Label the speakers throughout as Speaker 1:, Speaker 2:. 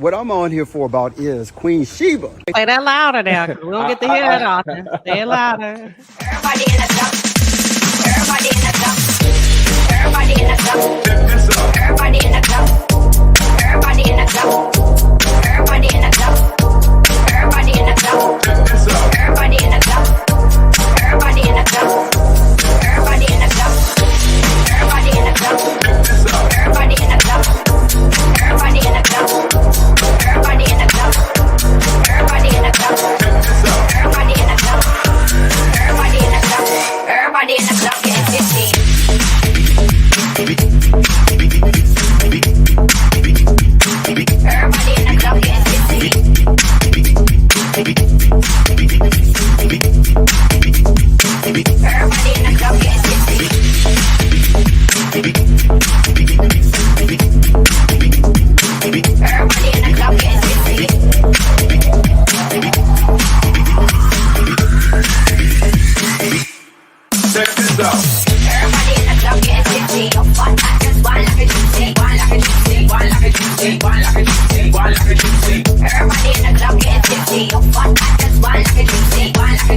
Speaker 1: what I'm on here for about is Queen Sheba.
Speaker 2: Play that louder now, 'cause we don't get to hear that often. Say it louder.
Speaker 3: Everybody in the club. Everybody in the club. Everybody in the club. Everybody in the club. Everybody in the club. Everybody in the club. Everybody in the club. Everybody in the club. Everybody in the club. Everybody in the club. Everybody in the club. Everybody in the club. Everybody in the club. Everybody in the club. Everybody in the club. Everybody in the club. Everybody in the club. Everybody in the club getting tipsy. Everybody in the club getting tipsy. Everybody in the club getting tipsy. Everybody in the club getting tipsy.
Speaker 4: Check this out.
Speaker 3: Everybody in the club getting tipsy. Your fun actors, one like a gypsy, one like a gypsy, one like a gypsy, one like a gypsy, one like a gypsy. Everybody in the club getting tipsy. Your fun actors, one like a gypsy, one like a gypsy, one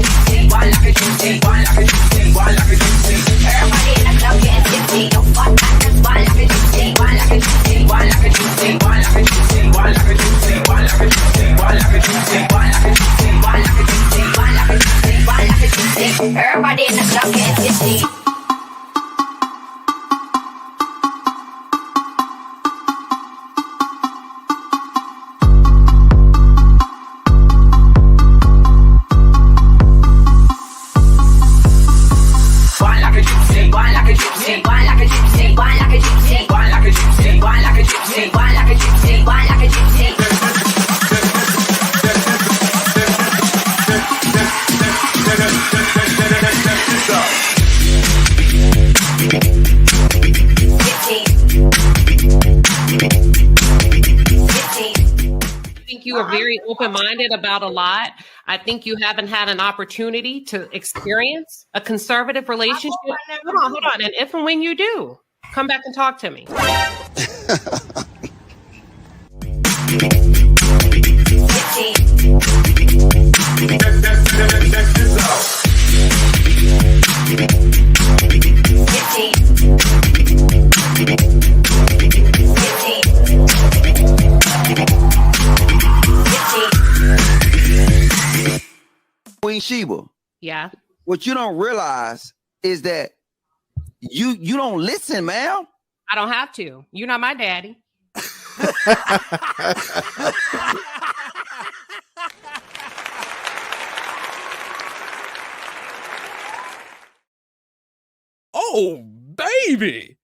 Speaker 3: like a gypsy, one like a gypsy, one like a gypsy. Everybody in the club getting tipsy. Your fun actors, one like a gypsy, one like a gypsy, one like a gypsy, one like a gypsy, one like a gypsy, one like a gypsy, one like a gypsy, one like a gypsy, one like a gypsy, one like a gypsy, one like a gypsy. Everybody in the club getting tipsy.
Speaker 2: You are very open-minded about a lot. I think you haven't had an opportunity to experience a conservative relationship. Hold on. And if and when you do, come back and talk to me.
Speaker 5: Queen Sheba.
Speaker 2: Yeah.
Speaker 5: What you don't realize is that you don't listen, ma'am.
Speaker 2: I don't have to. You're not my daddy.
Speaker 4: Oh, baby.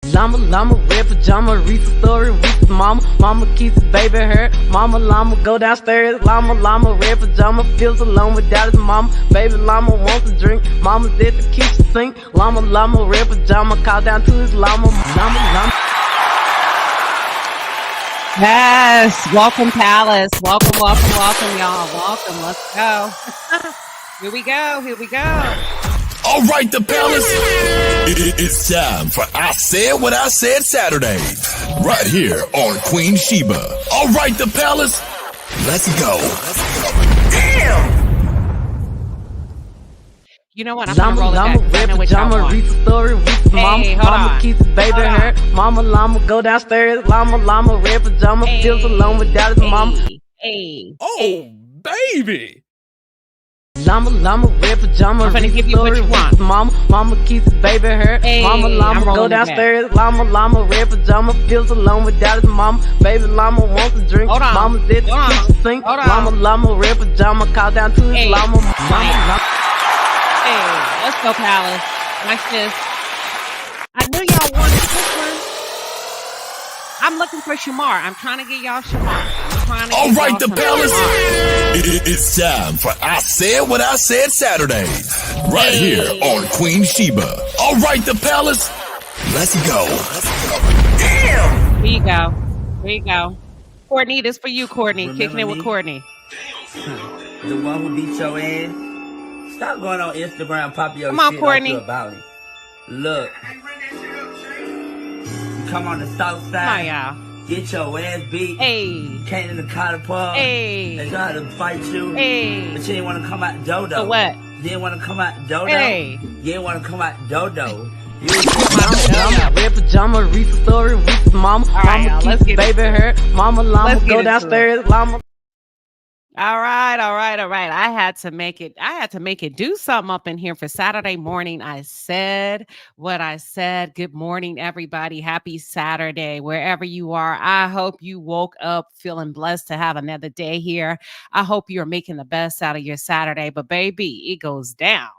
Speaker 6: Llama, red pajama, read the story with mama keeps the baby hurt. Llama, go downstairs. Llama, red pajama, feels alone without his mama. Baby llama wants a drink. Mama's at the kitchen sink. Llama, red pajama, call down to his llama. Llama.
Speaker 2: Yes. Welcome, Palace. Welcome, y'all. Welcome. Let's go. Here we go.
Speaker 4: All right, the Palace. It's time for I Said What I Said Saturday. Right here on Queen Sheba. All right, the Palace. Let's go. Damn.
Speaker 2: You know what? I'm gonna roll it back. I know what y'all want.
Speaker 6: Read the story with mama keeps the baby hurt. Llama, go downstairs. Llama, red pajama, feels alone without his mama.
Speaker 4: Oh, baby.
Speaker 6: Llama, red pajama.
Speaker 2: I'm gonna give you what you want.
Speaker 6: Mama keeps the baby hurt. Llama, go downstairs. Llama, red pajama, feels alone without his mama. Baby llama wants a drink.
Speaker 2: Hold on.
Speaker 6: Mama's at the kitchen sink. Llama, red pajama, call down to his llama.
Speaker 2: Hey, let's go, Palace. Watch this. I knew y'all wanted this one. I'm looking for Shamar. I'm trying to get y'all Shamar.
Speaker 4: All right, the Palace. It's time for I Said What I Said Saturday. Right here on Queen Sheba. All right, the Palace. Let's go. Damn.
Speaker 2: Here you go. Courtney, this for you, Courtney. Kicking it with Courtney.
Speaker 7: The one who beat your ass. Stop going on Instagram, pop your
Speaker 2: Come on,
Speaker 7: shit
Speaker 2: Courtney.
Speaker 7: like you about it. Look. You come on the south
Speaker 2: Come on,
Speaker 7: side.
Speaker 2: y'all.
Speaker 7: get your ass beat.
Speaker 2: Hey.
Speaker 7: Came in the cotton park.
Speaker 2: Hey.
Speaker 7: They tried to fight you.
Speaker 2: Hey.
Speaker 7: But you didn't want to come out dodo.
Speaker 2: So what?
Speaker 7: You didn't want to come out dodo.
Speaker 2: Hey.
Speaker 7: You didn't want to come out dodo.
Speaker 6: Mama, red pajama, Reese's story, Reese's mama.
Speaker 2: All right,
Speaker 6: Mama
Speaker 2: let's
Speaker 6: keeps
Speaker 2: get
Speaker 6: baby hurt. Mama llama
Speaker 2: Let's get
Speaker 6: go
Speaker 2: into
Speaker 6: downstairs. Llama.
Speaker 2: All right. I had to make it do something up in here for Saturday morning. I said what I said. Good morning, everybody. Happy Saturday, wherever you are. I hope you woke up feeling blessed to have another day here. I hope you're making the best out of your Saturday. But baby, it goes down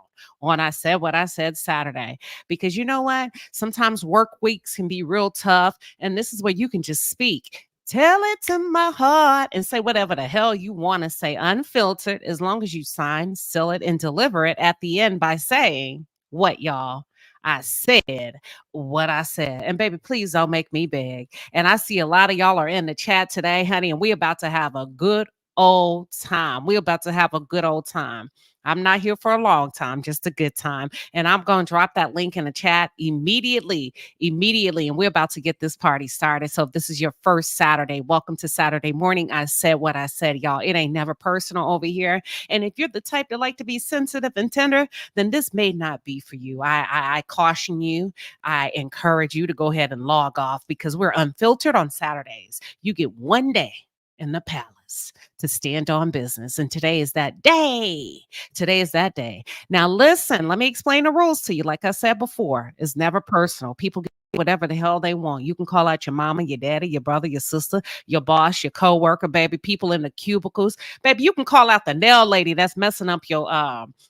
Speaker 2: on I said what I said Saturday. Because you know what? Sometimes work weeks can be real tough. And this is where you can just speak. Tell it to my heart and say whatever the hell you want to say, unfiltered, as long as you sign, seal it, and deliver it at the end by saying, what, y'all? I said what I said. And baby, please don't make me beg. And I see a lot of y'all are in the chat today, honey, and we're about to have a good old time. We're about to have a good old time. I'm not here for a long time, just a good time. And I'm going to drop that link in the chat immediately. And we're about to get this party started. So if this is your first Saturday, welcome to Saturday morning. I said what I said, y'all. It ain't never personal over here. And if you're the type that like to be sensitive and tender, then this may not be for you. I caution you. I encourage you to go ahead and log off because we're unfiltered on Saturdays. You get one day in the palace to stand on business. And today is that day. Today is that day. Now, listen, let me explain the rules to you. Like I said before, it's never personal. People get whatever the hell they want. You can call out your mama, your daddy, your brother, your sister, your boss, your coworker, baby, people in the cubicles. Baby, you can call out the nail lady that's messing up your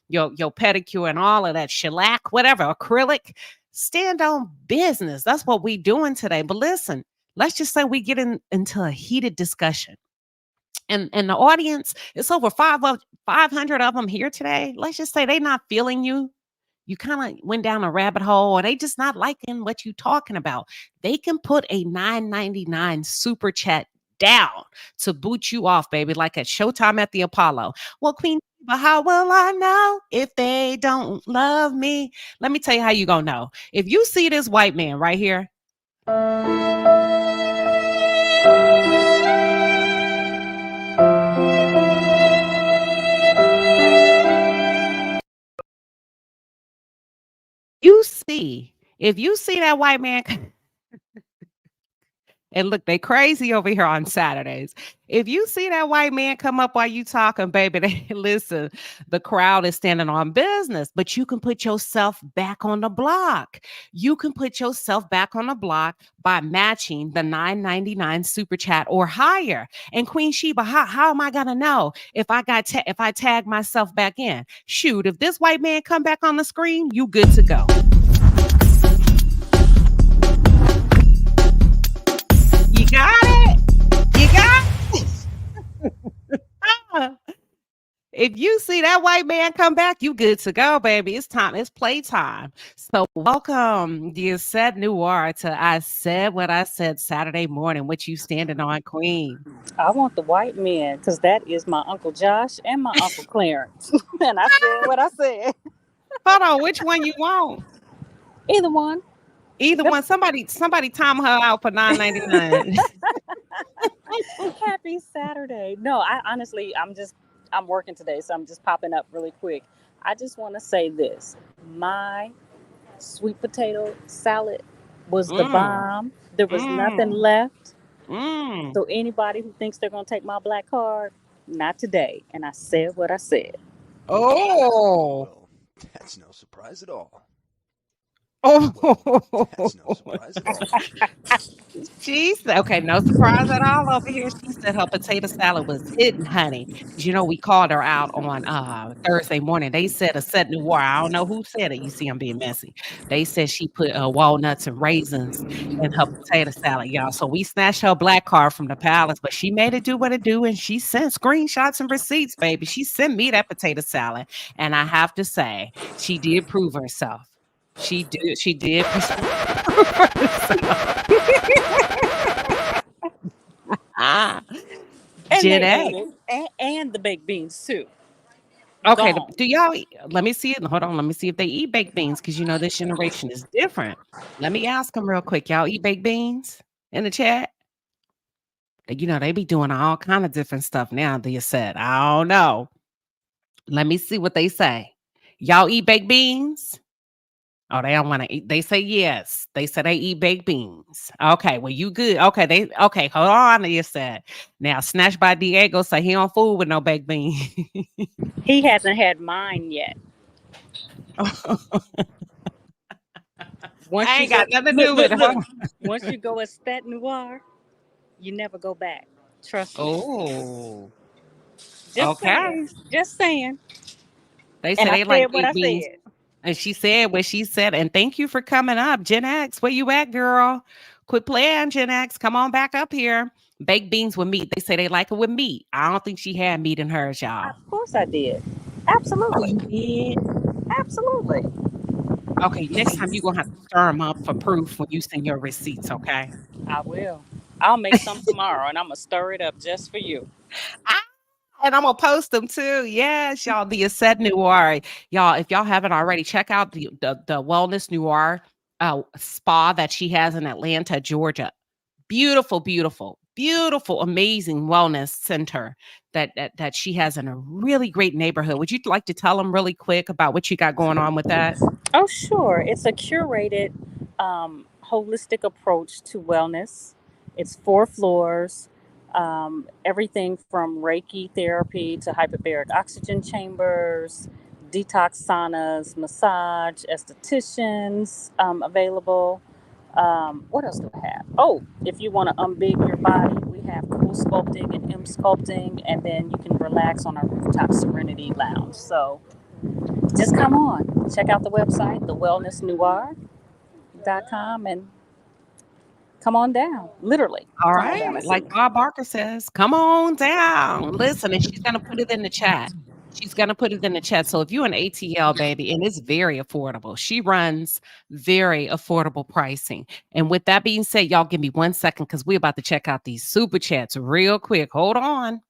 Speaker 2: pedicure and all of that shellac, whatever, acrylic. Stand on business. That's what we doing today. But listen, let's just say we get into a heated discussion. And the audience, it's over 500 of them here today. Let's just say they not feeling you. You kind of went down a rabbit hole or they just not liking what you talking about. They can put a $9.99 super chat down to boot you off, baby, like at Showtime at the Apollo. Well, Queen, but how will I know if they don't love me? Let me tell you how you gonna know. If you see this white man right here, if you see that white man, and look, they crazy over here on Saturdays. If you see that white man come up while you talking, baby, listen, the crowd is standing on business, but you can put yourself back on the block. You can put yourself back on the block by matching the $9.99 super chat or higher. And Queen Sheba, how am I gonna know if I tag myself back in? Shoot, if this white man come back on the screen, you good to go. You got it. If you see that white man come back, you good to go, baby. It's time. It's playtime. So welcome, dear Said Noir, to I Said What I Said Saturday morning. What you standing on, Queen?
Speaker 8: I want the white man because that is my Uncle Josh and my Uncle Clarence. And I said what I said.
Speaker 2: Hold on. Which one you want?
Speaker 8: Either one.
Speaker 2: Either one. Somebody time her out for $9.99.
Speaker 8: Happy Saturday. No, I honestly, I'm working today, so I'm just popping up really quick. I just want to say this. My sweet potato salad was the bomb. There was nothing left. So anybody who thinks they're going to take my black card, not today. And I said what I said.
Speaker 2: Oh.
Speaker 9: Well, that's no surprise at all.
Speaker 2: Oh.
Speaker 9: That's no surprise at all.
Speaker 2: She said, okay, no surprise at all over here. She said her potato salad was hitting, honey. You know, we called her out on Thursday morning. They said a set new war. I don't know who said it. You see, I'm being messy. They said she put walnuts and raisins in her potato salad, y'all. So we snatched her black card from the palace, but she made it do what it do, and she sent screenshots and receipts, baby. She sent me that potato salad, and I have to say, she did prove herself. She did prove herself.
Speaker 8: And the baked beans too.
Speaker 2: Okay,
Speaker 8: Gone.
Speaker 2: do y'all let me see it. Hold on, let me see if they eat baked beans because you know this generation is different. Let me ask them real quick. Y'all eat baked beans in the chat? You know, they be doing all kind of different stuff now, they said. I don't know. Let me see what they say. Y'all eat baked beans? Oh, they don't want to eat. They say yes. They said they eat baked beans. Okay, well, you good. Okay, hold on. They said. Now, Snatch by Diego say he don't fool with no baked beans.
Speaker 8: He hasn't had mine yet. Once
Speaker 2: I
Speaker 8: you
Speaker 2: ain't
Speaker 8: go,
Speaker 2: got nothing to
Speaker 8: look,
Speaker 2: do with
Speaker 8: look,
Speaker 2: it.
Speaker 8: look. Once you go Estate Noir, you never go back. Trust me.
Speaker 2: Oh,
Speaker 8: Just saying.
Speaker 2: okay.
Speaker 8: Just saying.
Speaker 2: They
Speaker 8: And
Speaker 2: say
Speaker 8: I
Speaker 2: they like
Speaker 8: said what I
Speaker 2: baked beans.
Speaker 8: said.
Speaker 2: And she said what she said. And thank you for coming up. Gen X, where you at, girl? Quit playing, Gen X. Come on back up here. Baked beans with meat. They say they like it with meat. I don't think she had meat in hers, y'all.
Speaker 8: Of course I did.
Speaker 2: Oh,
Speaker 8: Absolutely.
Speaker 2: you did?
Speaker 8: Absolutely.
Speaker 2: Okay, next time you're going to have to stir them up for proof when you send your receipts, okay?
Speaker 8: I will. I'll make some tomorrow and I'm going to stir it up just for you.
Speaker 2: And I'm gonna post them too. Yes, y'all. The Ascend Noir, y'all. If y'all haven't already, check out the Wellness Noir spa that she has in Atlanta, Georgia. Beautiful, beautiful, beautiful, amazing wellness center that she has in a really great neighborhood. Would you like to tell them really quick about what you got going on with that?
Speaker 8: Oh, sure. It's a curated, holistic approach to wellness. It's 4 floors, everything from Reiki therapy to hyperbaric oxygen chambers, detox saunas, massage, estheticians available. What else do I have? Oh, if you want to unbig your body, we have cool sculpting and M sculpting, and then you can relax on our rooftop Serenity Lounge. So just come on, check out the website, thewellnessnoir.com, and come on down. Literally,
Speaker 2: All
Speaker 8: come on down
Speaker 2: right.
Speaker 8: and see.
Speaker 2: Like Bob Barker says, come on down. Listen, and she's going to put it in the chat. She's going to put it in the chat. So if you're an ATL, baby, and it's very affordable, she runs very affordable pricing. And with that being said, y'all give me 1 second because we're about to check out these super chats real quick. Hold on.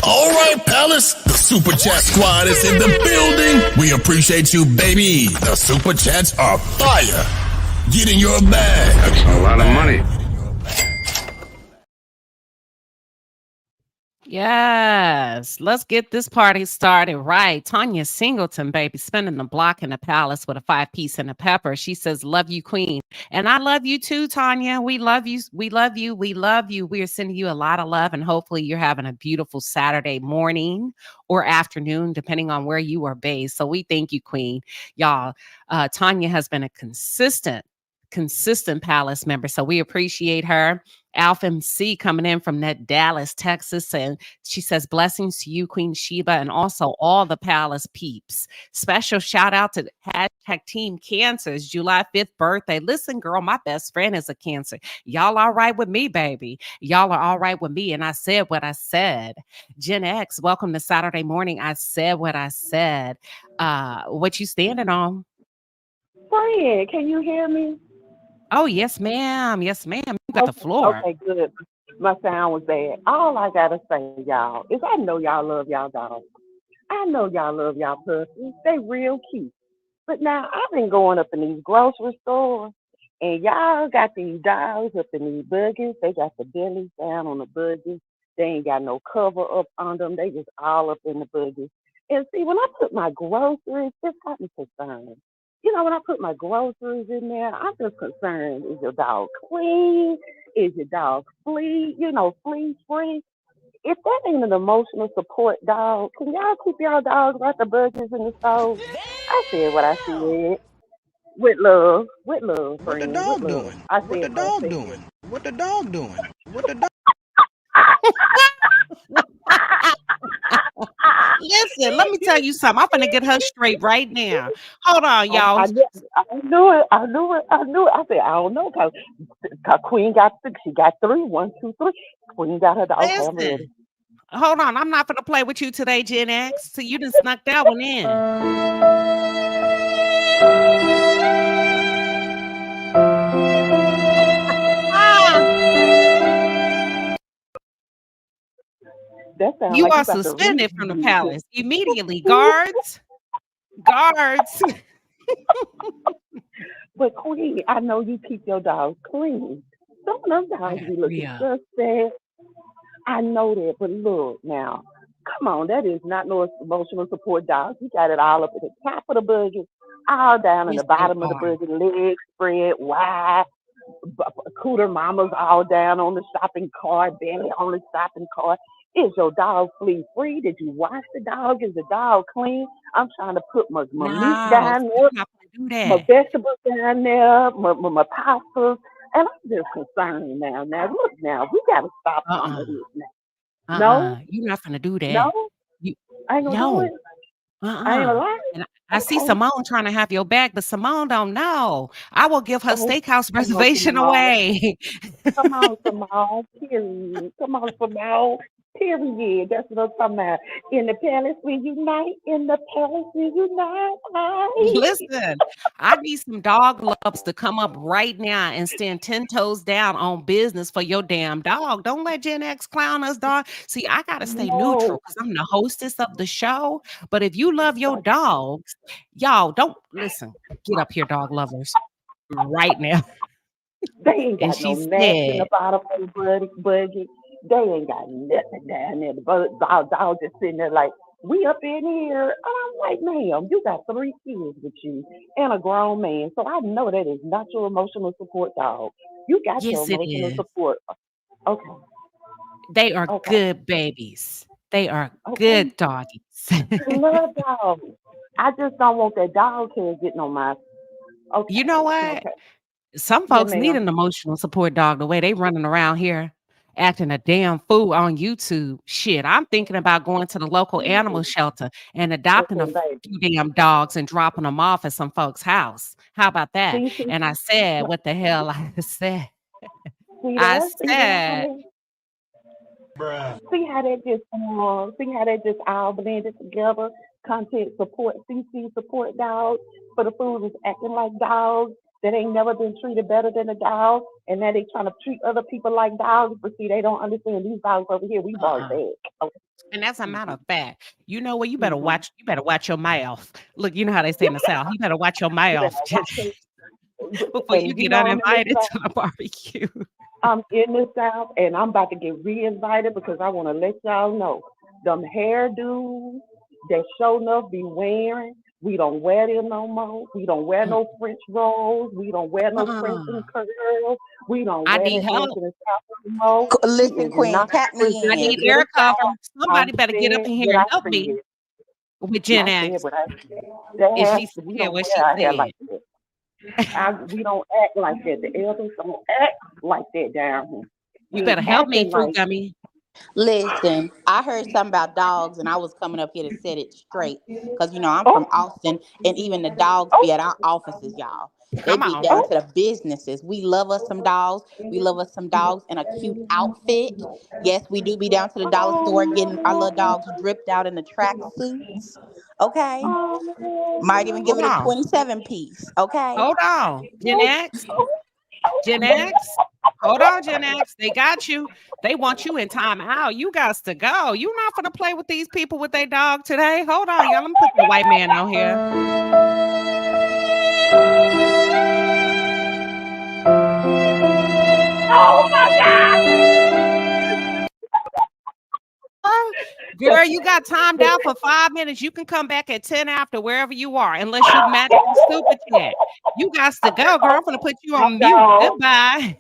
Speaker 4: All right, Palace. The Super Chat Squad is in the building. We appreciate you, baby. The Super Chats are fire. Get in your bag.
Speaker 10: That's a lot of money.
Speaker 2: Yes, let's get this party started right. Tanya Singleton, baby, spinning the block in the palace with a 5-piece and a pepper. She says, love you, queen. And I love you too, Tanya. We love you. We love you. We love you. We are sending you a lot of love, and hopefully you're having a beautiful Saturday morning or afternoon, depending on where you are based. So we thank you, queen. Y'all, Tanya has been a consistent palace member, so we appreciate her. Alpha MC coming in from that Dallas, Texas, and she says blessings to you, Queen Sheba, and also all the palace peeps. Special shout out to hashtag Team Cancer's July 5th birthday. Listen, girl, my best friend is a Cancer. Y'all all right with me, baby? Y'all are all right with me, and I said what I said. Gen X, welcome to Saturday morning. I said what I said. What you standing on?
Speaker 11: Friend, can you hear me?
Speaker 2: Oh, yes, ma'am. Yes, ma'am. You got the floor.
Speaker 11: Okay, good. My sound was bad. All I gotta say, y'all, is I know y'all love y'all dogs. I know y'all love y'all puppies. They real cute. But now I've been going up in these grocery stores, and y'all got these dogs up in these buggies. They got the bellies down on the buggies. They ain't got no cover up on them. They just all up in the buggies. And see, when I put my groceries, this got me concerned. You know, when I put my groceries in there, I'm just concerned. Is your dog clean? Is your dog flea free? If that ain't an emotional support dog, can y'all keep y'all dogs out the buggies in the stove? I said what I said. With love,
Speaker 9: What the
Speaker 11: friend, with
Speaker 9: dog
Speaker 11: love.
Speaker 9: doing?
Speaker 11: I
Speaker 9: What
Speaker 11: said
Speaker 9: the
Speaker 11: what I
Speaker 9: dog
Speaker 11: said.
Speaker 9: doing? What the dog doing? What the dog?
Speaker 2: Listen, let me tell you something. I'm gonna get her straight right now. Hold on, y'all.
Speaker 11: I knew it. I said, I don't know, cause Queen got six. She got three. 1, 2, 3. Queen got her dog already.
Speaker 2: Listen, hold on. I'm not gonna play with you today, Gen X. So you done snuck that one in. Ah,
Speaker 11: That sounds
Speaker 2: you
Speaker 11: like you
Speaker 2: are
Speaker 11: about to read
Speaker 2: suspended from the
Speaker 11: me.
Speaker 2: palace immediately. Guards.
Speaker 11: But Queen, I know you keep your dogs clean. Some of them
Speaker 2: I
Speaker 11: dogs
Speaker 2: got
Speaker 11: be
Speaker 2: three
Speaker 11: looking
Speaker 2: of 'em.
Speaker 11: suspect. I know that, but look now, come on, that is not no emotional support dog. You got it all up at the top of the budget, all down in
Speaker 2: Yes,
Speaker 11: the
Speaker 2: they
Speaker 11: bottom of the
Speaker 2: are.
Speaker 11: budget, legs spread wide, cooter mamas all down on the shopping cart, belly on the shopping cart. Is your dog flea free? Did you wash the dog? Is the dog clean? I'm trying to put my meat
Speaker 2: No,
Speaker 11: down
Speaker 2: see,
Speaker 11: there,
Speaker 2: you're not gonna do
Speaker 11: my
Speaker 2: that.
Speaker 11: vegetables down there, my pastas, and I'm just concerned now. Now look, now we gotta stop some of
Speaker 2: Uh-uh.
Speaker 11: this now. No,
Speaker 2: You're not gonna do that.
Speaker 11: no,
Speaker 2: You
Speaker 11: I ain't gonna do
Speaker 2: no.
Speaker 11: it. I ain't
Speaker 2: Uh-uh.
Speaker 11: alive.
Speaker 2: And I see
Speaker 11: Okay.
Speaker 2: Simone trying to have your back, but Simone don't know. I will give her
Speaker 11: Oh,
Speaker 2: steakhouse
Speaker 11: come on,
Speaker 2: reservation
Speaker 11: Simone.
Speaker 2: away.
Speaker 11: Come on, Simone. Period. Come on, Simone. Period. That's what I'm talking about. In the palace we unite. In the palace we unite. Aye.
Speaker 2: Listen, I need some dog loves to come up right now and stand 10 toes down on business for your damn dog. Don't let Gen X clown us, dog. See, I gotta stay
Speaker 11: No.
Speaker 2: neutral because I'm the hostess of the show. But if you love your dogs, y'all don't listen. Get up here, dog lovers, right now.
Speaker 11: They ain't
Speaker 2: And
Speaker 11: got no
Speaker 2: she
Speaker 11: mess in the
Speaker 2: said,
Speaker 11: bottom of the budget. They ain't got nothing down there. The dog just sitting there like, we up in here. I'm like, ma'am, you got 3 kids with you and a grown man. So I know that is not your emotional support dog. You got your
Speaker 2: yes, it
Speaker 11: emotional
Speaker 2: is.
Speaker 11: support. Okay,
Speaker 2: They are
Speaker 11: okay,
Speaker 2: good babies. They are
Speaker 11: okay.
Speaker 2: good doggies.
Speaker 11: I love dogs. I just don't want that dog hair getting on my. Okay,
Speaker 2: You know what?
Speaker 11: okay.
Speaker 2: Some
Speaker 11: Yeah,
Speaker 2: folks need
Speaker 11: ma'am.
Speaker 2: an emotional support dog the way they running around here acting a damn fool on YouTube. Shit, I'm thinking about going to the local animal shelter and adopting a
Speaker 11: Listen, baby.
Speaker 2: few damn dogs and dropping them off at some folks' house. How about that?
Speaker 11: See, see,
Speaker 2: And I said, what the hell I said? I
Speaker 11: see there,
Speaker 2: said,
Speaker 11: honey. See how that just all blended together. Content support, CC support dogs for the fools is acting like dogs that ain't never been treated better than a dog, and now they trying to treat other people like dogs. But see, they don't understand these dogs over here. We bark
Speaker 2: uh-uh.
Speaker 11: back. Okay.
Speaker 2: And as a matter
Speaker 11: Mm-hmm.
Speaker 2: of fact, you know what?
Speaker 11: Mm-hmm.
Speaker 2: You better watch your mouth. Look, you know how they say in the South, you better watch your
Speaker 11: You better
Speaker 2: mouth
Speaker 11: watch it.
Speaker 2: before you
Speaker 11: And you
Speaker 2: get
Speaker 11: know I'm in the
Speaker 2: uninvited
Speaker 11: South.
Speaker 2: to the barbecue.
Speaker 11: I'm in the South, and I'm about to get re-invited because I want to let y'all know them hairdos that show enough be wearing. We don't wear them no more. We don't wear
Speaker 2: Mm,
Speaker 11: no French rolls. We don't wear no French and
Speaker 2: uh-uh.
Speaker 11: curls. We don't
Speaker 2: I
Speaker 11: wear
Speaker 2: need
Speaker 11: that mess
Speaker 2: help.
Speaker 11: in the South no more. She
Speaker 10: Listen,
Speaker 11: is
Speaker 10: Queen,
Speaker 11: not
Speaker 10: tap
Speaker 2: I
Speaker 10: me
Speaker 2: need
Speaker 10: in.
Speaker 11: presenting
Speaker 2: air
Speaker 11: the
Speaker 2: cover.
Speaker 11: South. I
Speaker 2: Somebody better get up
Speaker 11: said
Speaker 2: in here
Speaker 11: what
Speaker 2: and
Speaker 11: I
Speaker 2: help me
Speaker 11: said.
Speaker 2: with Gen
Speaker 11: I said
Speaker 2: X.
Speaker 11: what I said. That
Speaker 2: And
Speaker 11: has
Speaker 2: she
Speaker 11: to. We
Speaker 2: said
Speaker 11: don't
Speaker 2: what
Speaker 11: wear
Speaker 2: she
Speaker 11: our hair
Speaker 2: said.
Speaker 11: like that. We don't act like that. The elders don't act like that down here.
Speaker 2: You
Speaker 11: We ain't
Speaker 2: better help me,
Speaker 11: acting
Speaker 2: Fruit
Speaker 11: like
Speaker 2: Gummy.
Speaker 10: Listen, I heard something about dogs, and I was coming up here to set it straight. Because, I'm from
Speaker 11: oh
Speaker 10: Austin, and even the dogs
Speaker 11: oh
Speaker 10: be at our offices, y'all. They
Speaker 2: Come
Speaker 10: be
Speaker 2: on.
Speaker 10: down
Speaker 11: oh.
Speaker 10: to the businesses. We love us some dogs. We love us some dogs in a cute outfit. Yes, we do be down to the dollar store getting our little dogs dripped out in the track suits. Okay. Might even give
Speaker 2: Hold
Speaker 10: it a
Speaker 2: on.
Speaker 10: 27 piece. Okay.
Speaker 2: Hold on. Gen X. Gen X. Hold on, Gen X. They got you. They want you in time out. You got to go. You not gonna play with these people with their dog today. Hold on, y'all. Let me put the white man out here.
Speaker 11: Oh my God!
Speaker 2: Oh, girl, you got timed out for 5 minutes. You can come back at 10 after wherever you are, unless you match the super chat. You got to go, girl. I'm gonna put you
Speaker 11: I'm
Speaker 2: on mute.
Speaker 11: gone.
Speaker 2: Goodbye.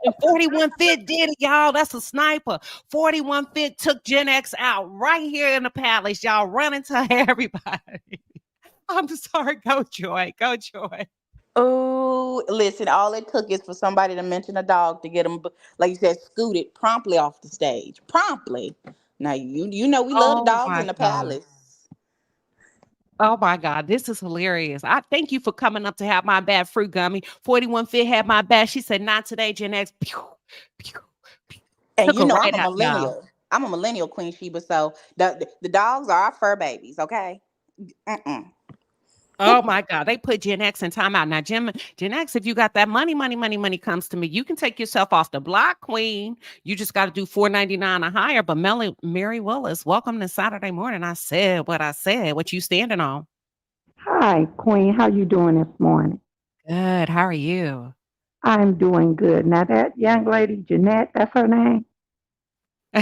Speaker 2: And 41 Fit did it, y'all. That's a sniper. 41 Fit took Gen X out right here in the palace. Y'all running to everybody. I'm sorry. Go Joy. Go Joy.
Speaker 10: Oh, listen, all it took is for somebody to mention a dog to get them, like you said, scooted promptly off the stage. Promptly. Now, you know we love the
Speaker 2: Oh
Speaker 10: dogs in
Speaker 2: my
Speaker 10: the
Speaker 2: God.
Speaker 10: palace.
Speaker 2: Oh my God, this is hilarious. I thank you for coming up to have my bad, Fruit Gummy. 41 Fit had my back. She said, not today, Gen X. Pew, pew, pew.
Speaker 10: And
Speaker 2: Took her
Speaker 10: I'm
Speaker 2: right
Speaker 10: a
Speaker 2: out, y'all.
Speaker 10: millennial. I'm a millennial, Queen Sheba, so the dogs are our fur babies, okay? Mm-mm.
Speaker 2: Oh my God, they put Gen X in timeout. Now, Gen X, if you got that money comes to me, you can take yourself off the block, Queen. You just got to do $4.99 or higher. But Mary Willis, welcome to Saturday morning. I said what I said. What you standing on?
Speaker 11: Hi, Queen. How you doing this morning?
Speaker 2: Good. How are you?
Speaker 11: I'm doing good. Now that young lady, Jeanette, that's her name?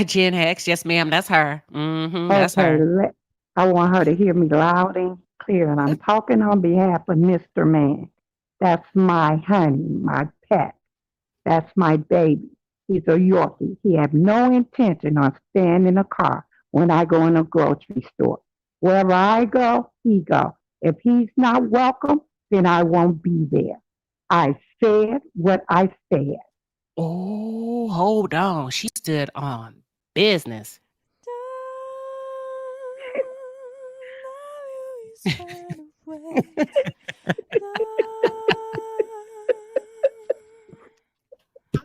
Speaker 2: Gen X. Yes, ma'am. That's her. That's
Speaker 11: Okay,
Speaker 2: her.
Speaker 11: I want her to hear me loud and clear. And I'm talking on behalf of Mr. Man. That's my honey, my pet. That's my baby. He's a Yorkie. He have no intention on staying in a car when I go in a grocery store. Wherever I go, he go. If he's not welcome, then I won't be there. I said what I said.
Speaker 2: Oh, hold on. She stood on business.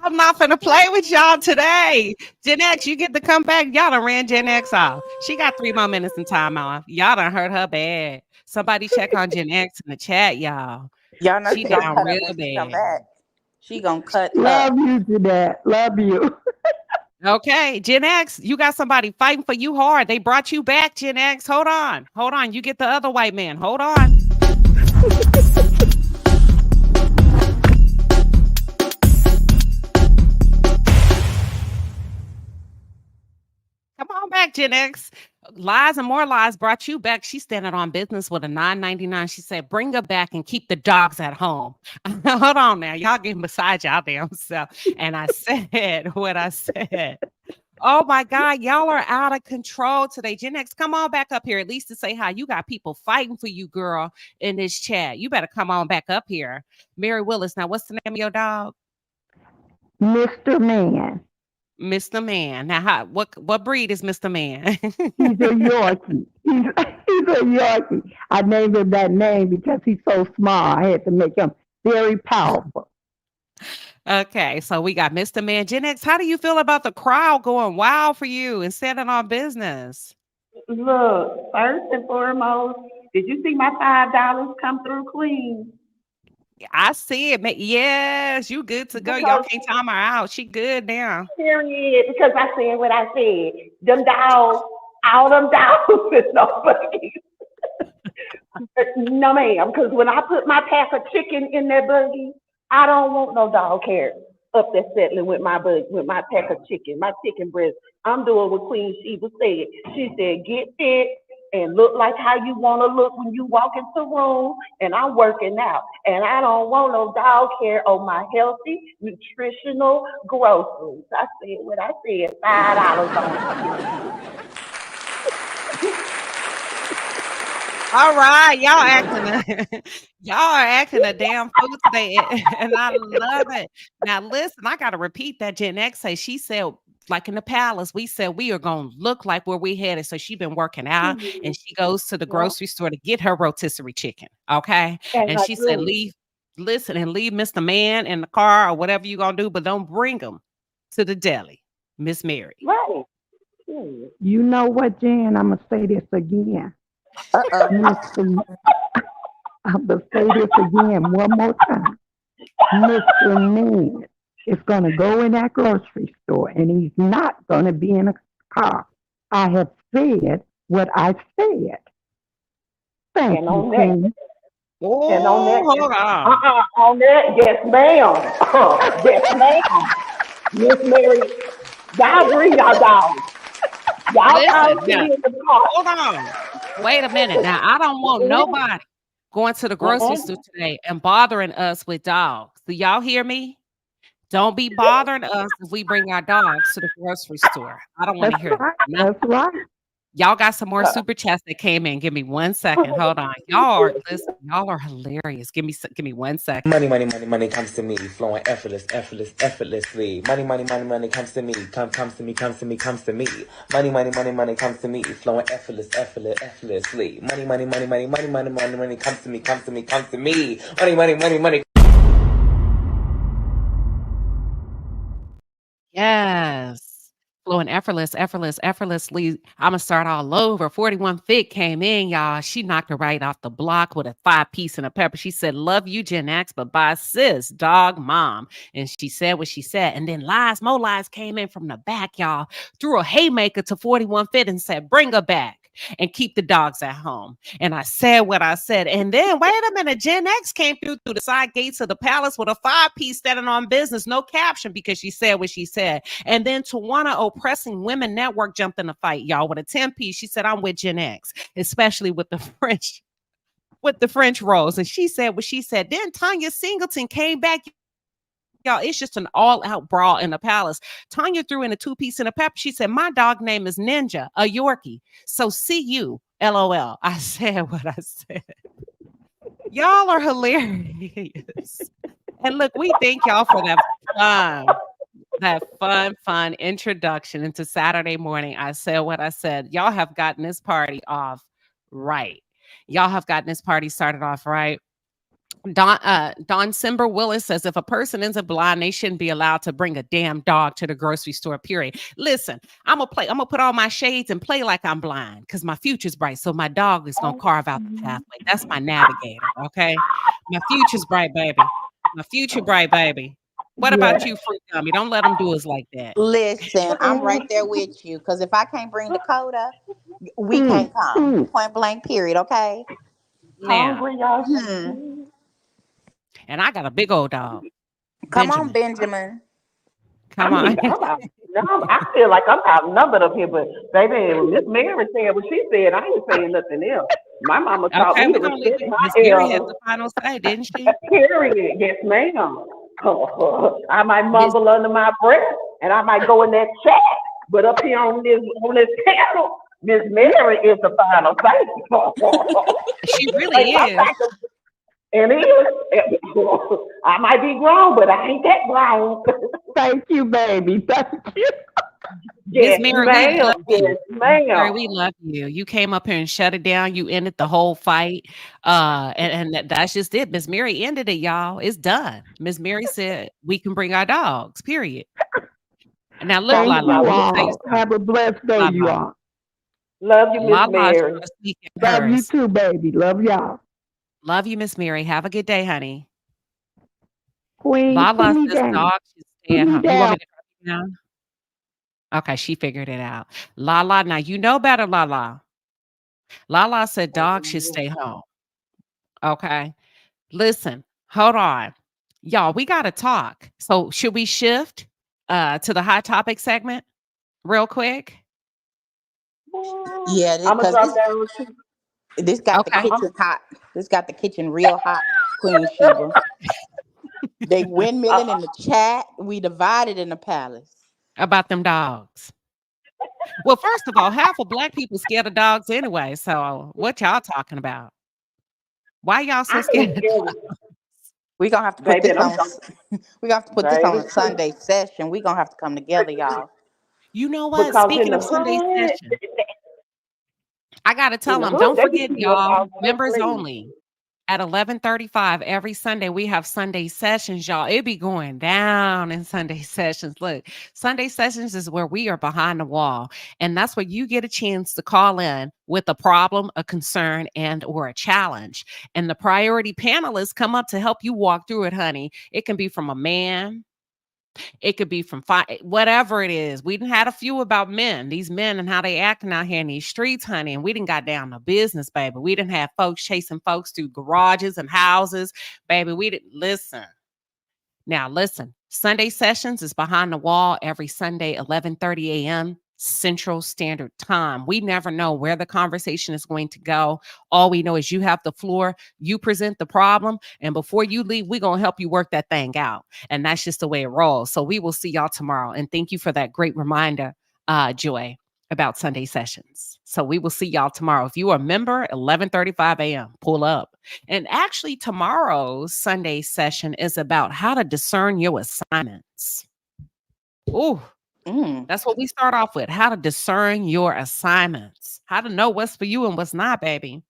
Speaker 2: I'm not gonna play with y'all today. Gen X, you get to come back. Y'all done ran Gen X off. She got 3 more minutes in time off. Y'all done hurt her bad. Somebody check on Gen X in the chat, y'all.
Speaker 10: Y'all know
Speaker 2: She
Speaker 10: she gonna
Speaker 2: down
Speaker 10: cut up
Speaker 2: real
Speaker 10: when she come
Speaker 2: bad.
Speaker 10: back. She gonna cut up.
Speaker 11: Love you, Jeanette. Love you.
Speaker 2: Okay, Gen X, you got somebody fighting for you hard. They brought you back, Gen X. Hold on. Hold on. You get the other white man. Hold on. Come on back, Gen X. Lies and more lies brought you back. She's standing on business with a $9.99. She said, bring her back and keep the dogs at home. Hold on now. Y'all getting beside y'all damn self. And I said what I said. Oh my God, y'all are out of control today. Gen X, come on back up here, at least to say hi. You got people fighting for you, girl, in this chat. You better come on back up here. Mary Willis, now what's the name of your dog?
Speaker 11: Mr. Man.
Speaker 2: Mr. Man. Now, what breed is Mr. Man?
Speaker 11: He's a Yorkie. He's a Yorkie. I named him that name because he's so small. I had to make him very powerful.
Speaker 2: Okay, so we got Mr. Man. Gen X, how do you feel about the crowd going wild for you and standing on business?
Speaker 11: Look, first and foremost, did you see my $5 come through, Queen?
Speaker 2: I see it. Yes, you good to go. Y'all
Speaker 11: Because
Speaker 2: can't time her out. She good now.
Speaker 11: period. Because I said what I said. Them dogs, all them dogs is no buggies. No, ma'am. Because when I put my pack of chicken in that buggy, I don't want no dog hair up there settling with my pack of chicken, my chicken breast. I'm doing what Queen Sheba said. She said, get fit and look like how you want to look when you walk into the room. And I'm working out. And I don't want no dog hair on my healthy, nutritional groceries. I said what I said. $5 on it.
Speaker 2: All right, y'all are acting a damn fool today, and I love it. Now listen, I gotta repeat that Gen X say she said, like in the palace, we said we are gonna look like where we headed. So she been working out, and she goes to the
Speaker 11: Yeah.
Speaker 2: grocery store to get her rotisserie chicken. Okay,
Speaker 11: And
Speaker 2: and
Speaker 11: I
Speaker 2: she said,
Speaker 11: do.
Speaker 2: listen, and leave Mr. Man in the car or whatever you gonna do, but don't bring him to the deli, Miss Mary.
Speaker 11: Right. You know what, Jan? I'm going to say this again. Mr. I'm going to say this again one more time. Mr. Man is going to go in that grocery store and he's not going to be in a car. I have said what I said. Thank
Speaker 5: And
Speaker 11: you,
Speaker 5: on that,
Speaker 11: Queen.
Speaker 2: Oh,
Speaker 5: and on that,
Speaker 2: hold on.
Speaker 5: on that, yes, ma'am. Yes, ma'am. Miss Mary, y'all bring y'all dogs. Y'all
Speaker 2: Listen,
Speaker 5: dogs can
Speaker 2: now,
Speaker 5: be in the car.
Speaker 2: hold on. Wait a minute. Now, I don't want nobody going to the grocery
Speaker 5: Mm-mm.
Speaker 2: store today and bothering us with dogs. Do y'all hear me? Don't be bothering us if we bring our dogs to the grocery store. I don't want to
Speaker 11: That's
Speaker 2: hear
Speaker 11: right.
Speaker 2: nothing.
Speaker 11: That's right.
Speaker 2: Y'all got some more super chats that came in. Give me 1 second. Hold on. Y'all are hilarious. Give me 1 second.
Speaker 12: Money comes to me, flowing effortlessly. Money comes to me, comes to me. Money comes to me, flowing effortlessly. Money comes to me. Money.
Speaker 2: Yes. Flowing effortlessly. I'ma start all over. 41 Fit came in, y'all. She knocked her right off the block with a 5-piece and a pepper. She said, love you, Gen X, but bye, sis, dog, mom. And she said what she said. And then Mo Lies came in from the back, y'all. Threw a haymaker to 41 Fit and said, bring her back. and keep the dogs at home. And I said what I said. And then, wait a minute, Gen X came through the side gates of the palace with a 5-piece standing on business, no caption, because she said what she said. And then Tawana Oppressing Women Network jumped in the fight, y'all, with a 10-piece. She said, I'm with Gen X, especially with the French rolls. And she said what she said. Then Tanya Singleton came back. Y'all, it's just an all-out brawl in the palace. Tanya threw in a 2-piece and a pepper. She said, my dog name is Ninja, a Yorkie. So see you, LOL. I said what I said. Y'all are hilarious. And look, we thank y'all for that fun introduction into Saturday morning. I said what I said. Y'all have gotten this party off right. Y'all have gotten this party started off right. Don Simber Willis says, if a person ends up blind, they shouldn't be allowed to bring a damn dog to the grocery store, period. Listen, I'm gonna put all my shades and play like I'm blind because my future's bright. So my dog is gonna carve out the pathway. That's my navigator, okay? My future's bright, baby. My future bright, baby. What about you, Fruit Gummy? Don't let them do us like that.
Speaker 10: Listen, I'm right there with you. Because if I can't bring Dakota, we can't come. Point blank, period. Okay.
Speaker 2: Now,
Speaker 11: Hungry, y'all.
Speaker 2: and I got a big old dog.
Speaker 10: Come on, Benjamin.
Speaker 2: Come on.
Speaker 11: I feel like I'm outnumbered up here, but baby, when Miss Mary said what she said, I ain't saying nothing else. My mama taught me to respect my
Speaker 2: Miss Mary had
Speaker 11: elders.
Speaker 2: the final say, didn't she?
Speaker 11: Period. Yes, ma'am. I might mumble under my breath, and I might go in that chat, but up here on this panel, Miss Mary is the final say.
Speaker 2: She really is.
Speaker 11: And I might be grown, but I ain't that grown.
Speaker 5: Thank you, baby. Thank you.
Speaker 11: Yes,
Speaker 2: Mary,
Speaker 11: ma'am. Yes, ma'am.
Speaker 2: Mary, we love you. You came up here and shut it down. You ended the whole fight. And that's just it. Miss Mary ended it, y'all. It's done. Miss Mary said we can bring our dogs, period. Now look,
Speaker 5: Thank
Speaker 2: Lala.
Speaker 5: you all. Have a blessed day,
Speaker 2: Lala.
Speaker 5: you all.
Speaker 11: Love you, Miss Mary.
Speaker 5: Love you too, baby. Love y'all.
Speaker 2: Love you, Miss Mary. Have a good day, honey.
Speaker 5: Queen,
Speaker 2: Lala
Speaker 5: put me
Speaker 2: says
Speaker 5: down.
Speaker 2: dog should stay at
Speaker 5: Put me
Speaker 2: home. You want me
Speaker 5: down.
Speaker 2: to put you down? Okay, she figured it out. Lala, now you know better, Lala. Lala said dogs should stay home. Okay. Listen, hold on. Y'all, we got to talk. So should we shift to the hot topic segment real quick?
Speaker 10: Yeah,
Speaker 11: I'm gonna drop down.
Speaker 10: this got the kitchen hot. This got the kitchen real hot, Queen Sheba. They windmilling in the chat. We divided in the palace.
Speaker 2: About them dogs. Well, first of all, half of Black people scared of dogs anyway. So what y'all talking about? Why y'all so scared of dogs?
Speaker 10: We're gonna have to put this on. We're gonna have to put this on a Sunday session. We're gonna have to come together, y'all.
Speaker 2: You know what?
Speaker 11: Because
Speaker 2: Speaking of Sunday session, I gotta tell them, don't forget, y'all, members only. At 11:35 every Sunday, we have Sunday sessions, y'all. It be going down in Sunday sessions. Look, Sunday sessions is where we are behind the wall. And that's where you get a chance to call in with a problem, a concern, and or a challenge. And the priority panelists come up to help you walk through it, honey. It can be from a man. It could be from whatever it is. We done had a few about men, these men and how they acting out here in these streets, honey. And we done got down to business, baby. We done had folks chasing folks through garages and houses, baby. We didn't listen. Now, listen, Sunday sessions is behind the wall every Sunday, 11:30 a.m. Central Standard Time. We never know where the conversation is going to go. All we know is you have the floor, you present the problem, and before you leave, we're going to help you work that thing out. And that's just the way it rolls. So we will see y'all tomorrow. And thank you for that great reminder, Joy, about Sunday sessions. So we will see y'all tomorrow. If you are a member, 11:35 a.m., pull up. And actually, tomorrow's Sunday session is about how to discern your assignments. Ooh. That's what we start off with. How to discern your assignments. How to know what's for you and what's not, baby,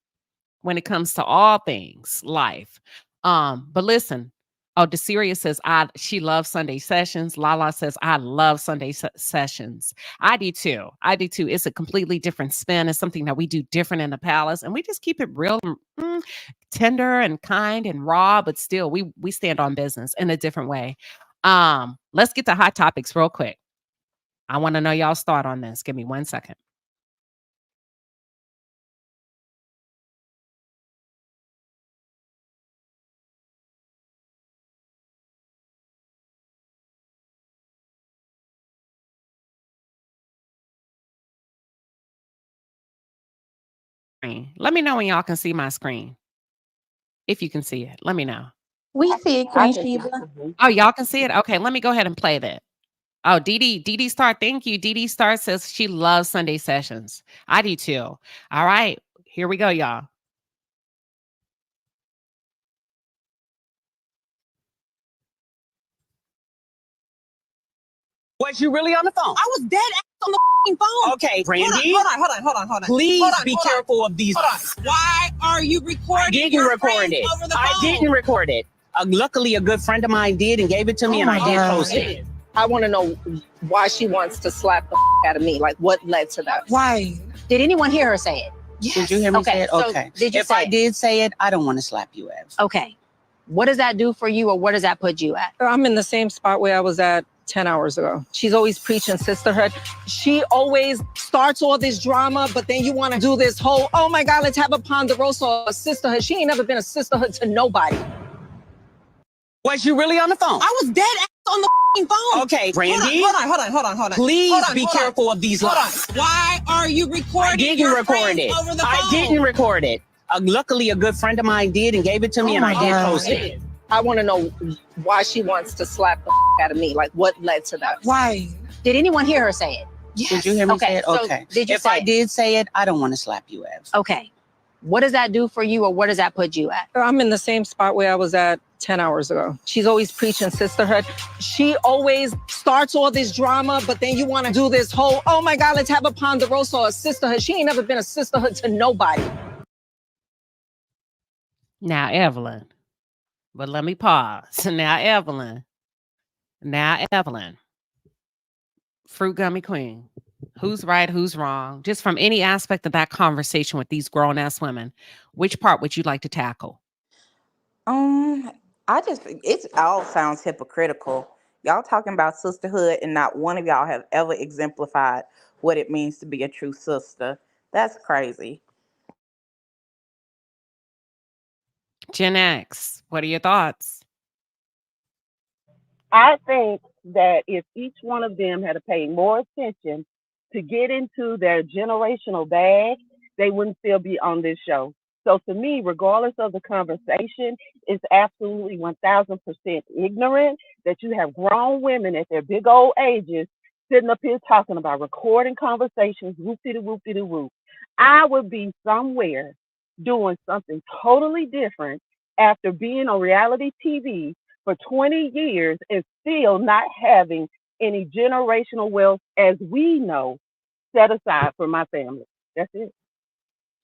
Speaker 2: when it comes to all things life. But listen. Oh, Desiria says she loves Sunday sessions. Lala says I love Sunday sessions. I do too. It's a completely different spin. It's something that we do different in the palace, and we just keep it real, tender and kind and raw. But still, we stand on business in a different way. Let's get to hot topics real quick. I want to know y'all's thought on this. Give me 1 second. screen. Let me know when y'all can see my screen. If you can see it, let me know.
Speaker 10: We see it,
Speaker 11: I
Speaker 10: Queen
Speaker 11: can see.
Speaker 10: Sheba.
Speaker 2: Oh, y'all can see it? Okay, let me go ahead and play that. Oh, Dee Star, thank you. Dee Star says she loves Sunday sessions. I do too. All right, here we go, y'all.
Speaker 13: Was you really on the phone?
Speaker 14: I was dead ass on the f***ing phone.
Speaker 13: Okay, Brandy.
Speaker 14: Hold on.
Speaker 13: Please be careful of these.
Speaker 14: Hold on. Why are you recording?
Speaker 13: I didn't
Speaker 14: your
Speaker 13: record
Speaker 14: friends
Speaker 13: it.
Speaker 14: over the phone?
Speaker 13: I didn't record it. Luckily, a good friend of mine did and gave it to me, and I did post it.
Speaker 14: I want to know why she wants to slap the out of me. Like, what led to that?
Speaker 15: Why?
Speaker 14: Did anyone hear her say it?
Speaker 15: Yes.
Speaker 13: Did you hear me say it?
Speaker 14: so
Speaker 13: Okay.
Speaker 14: did you
Speaker 13: if
Speaker 14: say
Speaker 13: I
Speaker 14: it?
Speaker 13: did say it, I don't want to slap you, Ev.
Speaker 14: Okay. What does that do for you, or what does that put you at?
Speaker 8: I'm in the same spot where I was at 10 hours ago. She's always preaching sisterhood. She always starts all this drama, but then you want to do this whole, oh my God, let's have a ponderosa sisterhood. She ain't never been a sisterhood to nobody.
Speaker 13: Was you really on the phone?
Speaker 14: I was dead ass on the f***ing phone.
Speaker 13: Okay, Brandy.
Speaker 14: Hold on.
Speaker 13: Please be careful of these lies.
Speaker 14: Why are you recording?
Speaker 13: I didn't
Speaker 14: your
Speaker 13: record
Speaker 14: friends
Speaker 13: it.
Speaker 14: over the phone?
Speaker 13: I didn't record it. Luckily, a good friend of mine did and gave it to me, and I did post it.
Speaker 8: I want to know why she wants to slap the out of me. Like, what led to that?
Speaker 15: Why?
Speaker 14: Did anyone hear her say it?
Speaker 15: Yes.
Speaker 13: Did you hear me
Speaker 14: Okay,
Speaker 13: say it?
Speaker 14: so
Speaker 13: Okay.
Speaker 14: did you
Speaker 13: if
Speaker 14: say
Speaker 13: I
Speaker 14: it?
Speaker 13: did say it, I don't want to slap you, Ev.
Speaker 14: Okay. What does that do for you, or what does that put you at?
Speaker 8: I'm in the same spot where I was at 10 hours ago. She's always preaching sisterhood. She always starts all this drama, but then you want to do this whole, oh my God, let's have a ponderosa sisterhood. She ain't never been a sisterhood to nobody.
Speaker 2: Now, Evelyn. But let me pause. Now, Evelyn. Fruit Gummy Queen. Who's right? Who's wrong? Just from any aspect of that conversation with these grown-ass women, which part would you like to tackle?
Speaker 10: It all sounds hypocritical. Y'all talking about sisterhood, and not one of y'all have ever exemplified what it means to be a true sister. That's crazy.
Speaker 2: Gen X, what are your thoughts?
Speaker 11: I think that if each one of them had to pay more attention to get into their generational bag, they wouldn't still be on this show. So to me, regardless of the conversation, it's absolutely 1000% ignorant that you have grown women at their big old ages sitting up here talking about recording conversations, whoop-de-whoop-de-whoop. I would be somewhere doing something totally different after being on reality TV for 20 years and still not having any generational wealth as we know set aside for my family. That's it.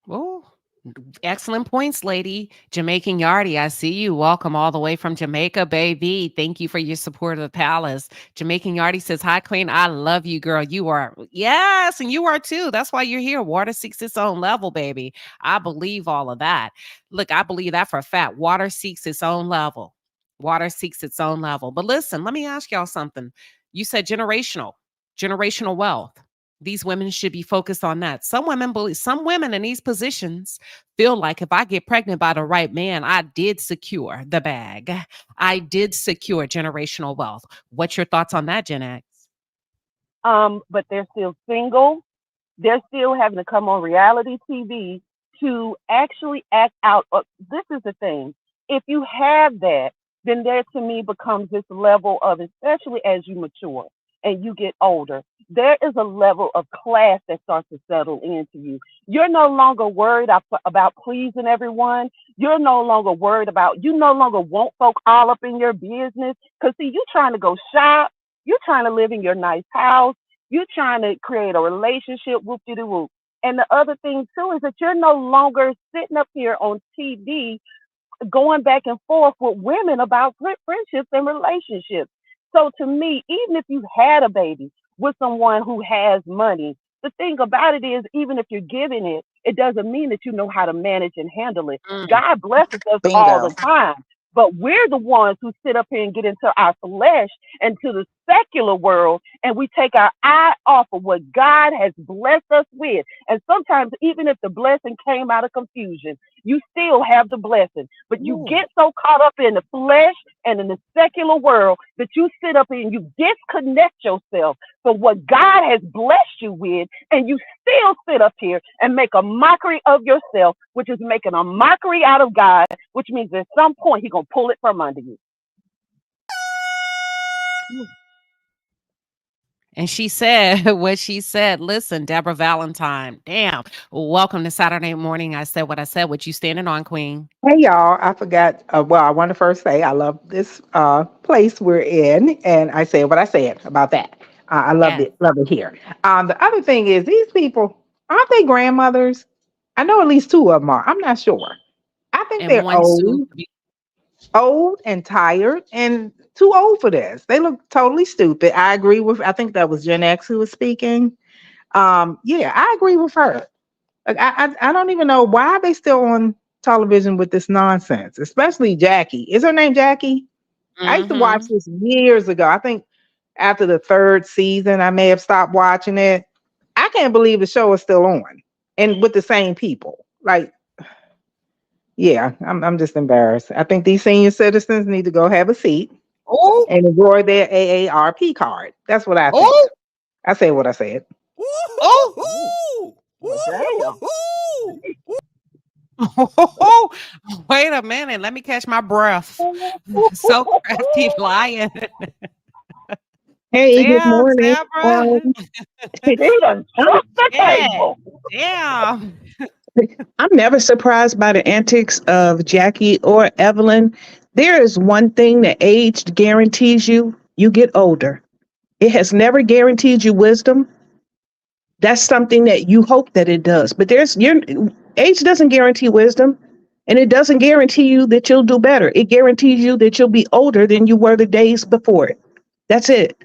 Speaker 2: Oh, excellent points, lady. Jamaican Yardie, I see you. Welcome all the way from Jamaica, baby. Thank you for your support of the palace. Jamaican Yardie says, hi, Queen. I love you, girl. You are. Yes, and you are too. That's why you're here. Water seeks its own level, baby. I believe all of that. Look, I believe that for a fact. Water seeks its own level. Water seeks its own level. But listen, let me ask y'all something. You said generational wealth. These women should be focused on that. Some women in these positions feel like if I get pregnant by the right man, I did secure the bag. I did secure generational wealth. What's your thoughts on that, Gen X?
Speaker 11: But they're still single. They're still having to come on reality TV to actually act out. This is the thing. If you have that, then there to me becomes this level of, especially as you mature and you get older, there is a level of class that starts to settle into you. You're no longer worried about pleasing everyone. You're no longer worried about, you no longer want folk all up in your business. Because, see, you're trying to go shop. You're trying to live in your nice house. You're trying to create a relationship, whoop-de-doo-whoop. And the other thing, too, is that you're no longer sitting up here on TV going back and forth with women about friendships and relationships. So to me, even if you had a baby with someone who has money, the thing about it is, even if you're giving it, it doesn't mean that you know how to manage and handle it. God blesses us all
Speaker 10: Bingo.
Speaker 11: the time, but we're the ones who sit up here and get into our flesh and to the secular world and we take our eye off of what God has blessed us with. And sometimes, even if the blessing came out of confusion, you still have the blessing. But you get so caught up in the flesh and in the secular world that you sit up and you disconnect yourself from what God has blessed you with, and you still sit up here and make a mockery of yourself, which is making a mockery out of God, which means at some point He's going to pull it from under you.
Speaker 2: And she said what she said. Listen, Deborah Valentine, damn. Welcome to Saturday morning. I said what I said. What you standing on, Queen?
Speaker 15: Hey y'all, I forgot. Well, I want to first say I love this place we're in, and I said what I said about that. I
Speaker 2: Yes.
Speaker 15: love it here. The other thing is these people aren't they grandmothers? I know at least two of them are. I'm not sure. I think
Speaker 2: And
Speaker 15: they're
Speaker 2: one soon to be.
Speaker 15: old and tired, and too old for this. They look totally stupid. I agree with. I think that was Gen X who was speaking. Yeah, I agree with her. Like I don't even know why they still on television with this nonsense, especially Jackie. Is her name Jackie? I used to watch
Speaker 2: Mm-hmm.
Speaker 15: this years ago. I think after the third season, I may have stopped watching it. I can't believe the show is still on and with the same people. Like, yeah, I'm just embarrassed. I think these senior citizens need to go have a seat
Speaker 1: Oh,
Speaker 15: and enjoy their AARP card. That's what I think.
Speaker 1: oh,
Speaker 15: I said what I said.
Speaker 1: oh.
Speaker 11: Well, damn.
Speaker 2: Wait a minute. Let me catch my breath. So crafty lying.
Speaker 16: Hey, good
Speaker 2: Damn,
Speaker 16: morning.
Speaker 2: Deborah.
Speaker 11: She done took the
Speaker 2: Yeah.
Speaker 11: table.
Speaker 2: Damn.
Speaker 16: I'm never surprised by the antics of Jackie or Evelyn. There is one thing that age guarantees you: you get older. It has never guaranteed you wisdom. That's something that you hope that it does. But your age doesn't guarantee wisdom, and it doesn't guarantee you that you'll do better. It guarantees you that you'll be older than you were the days before it. That's it.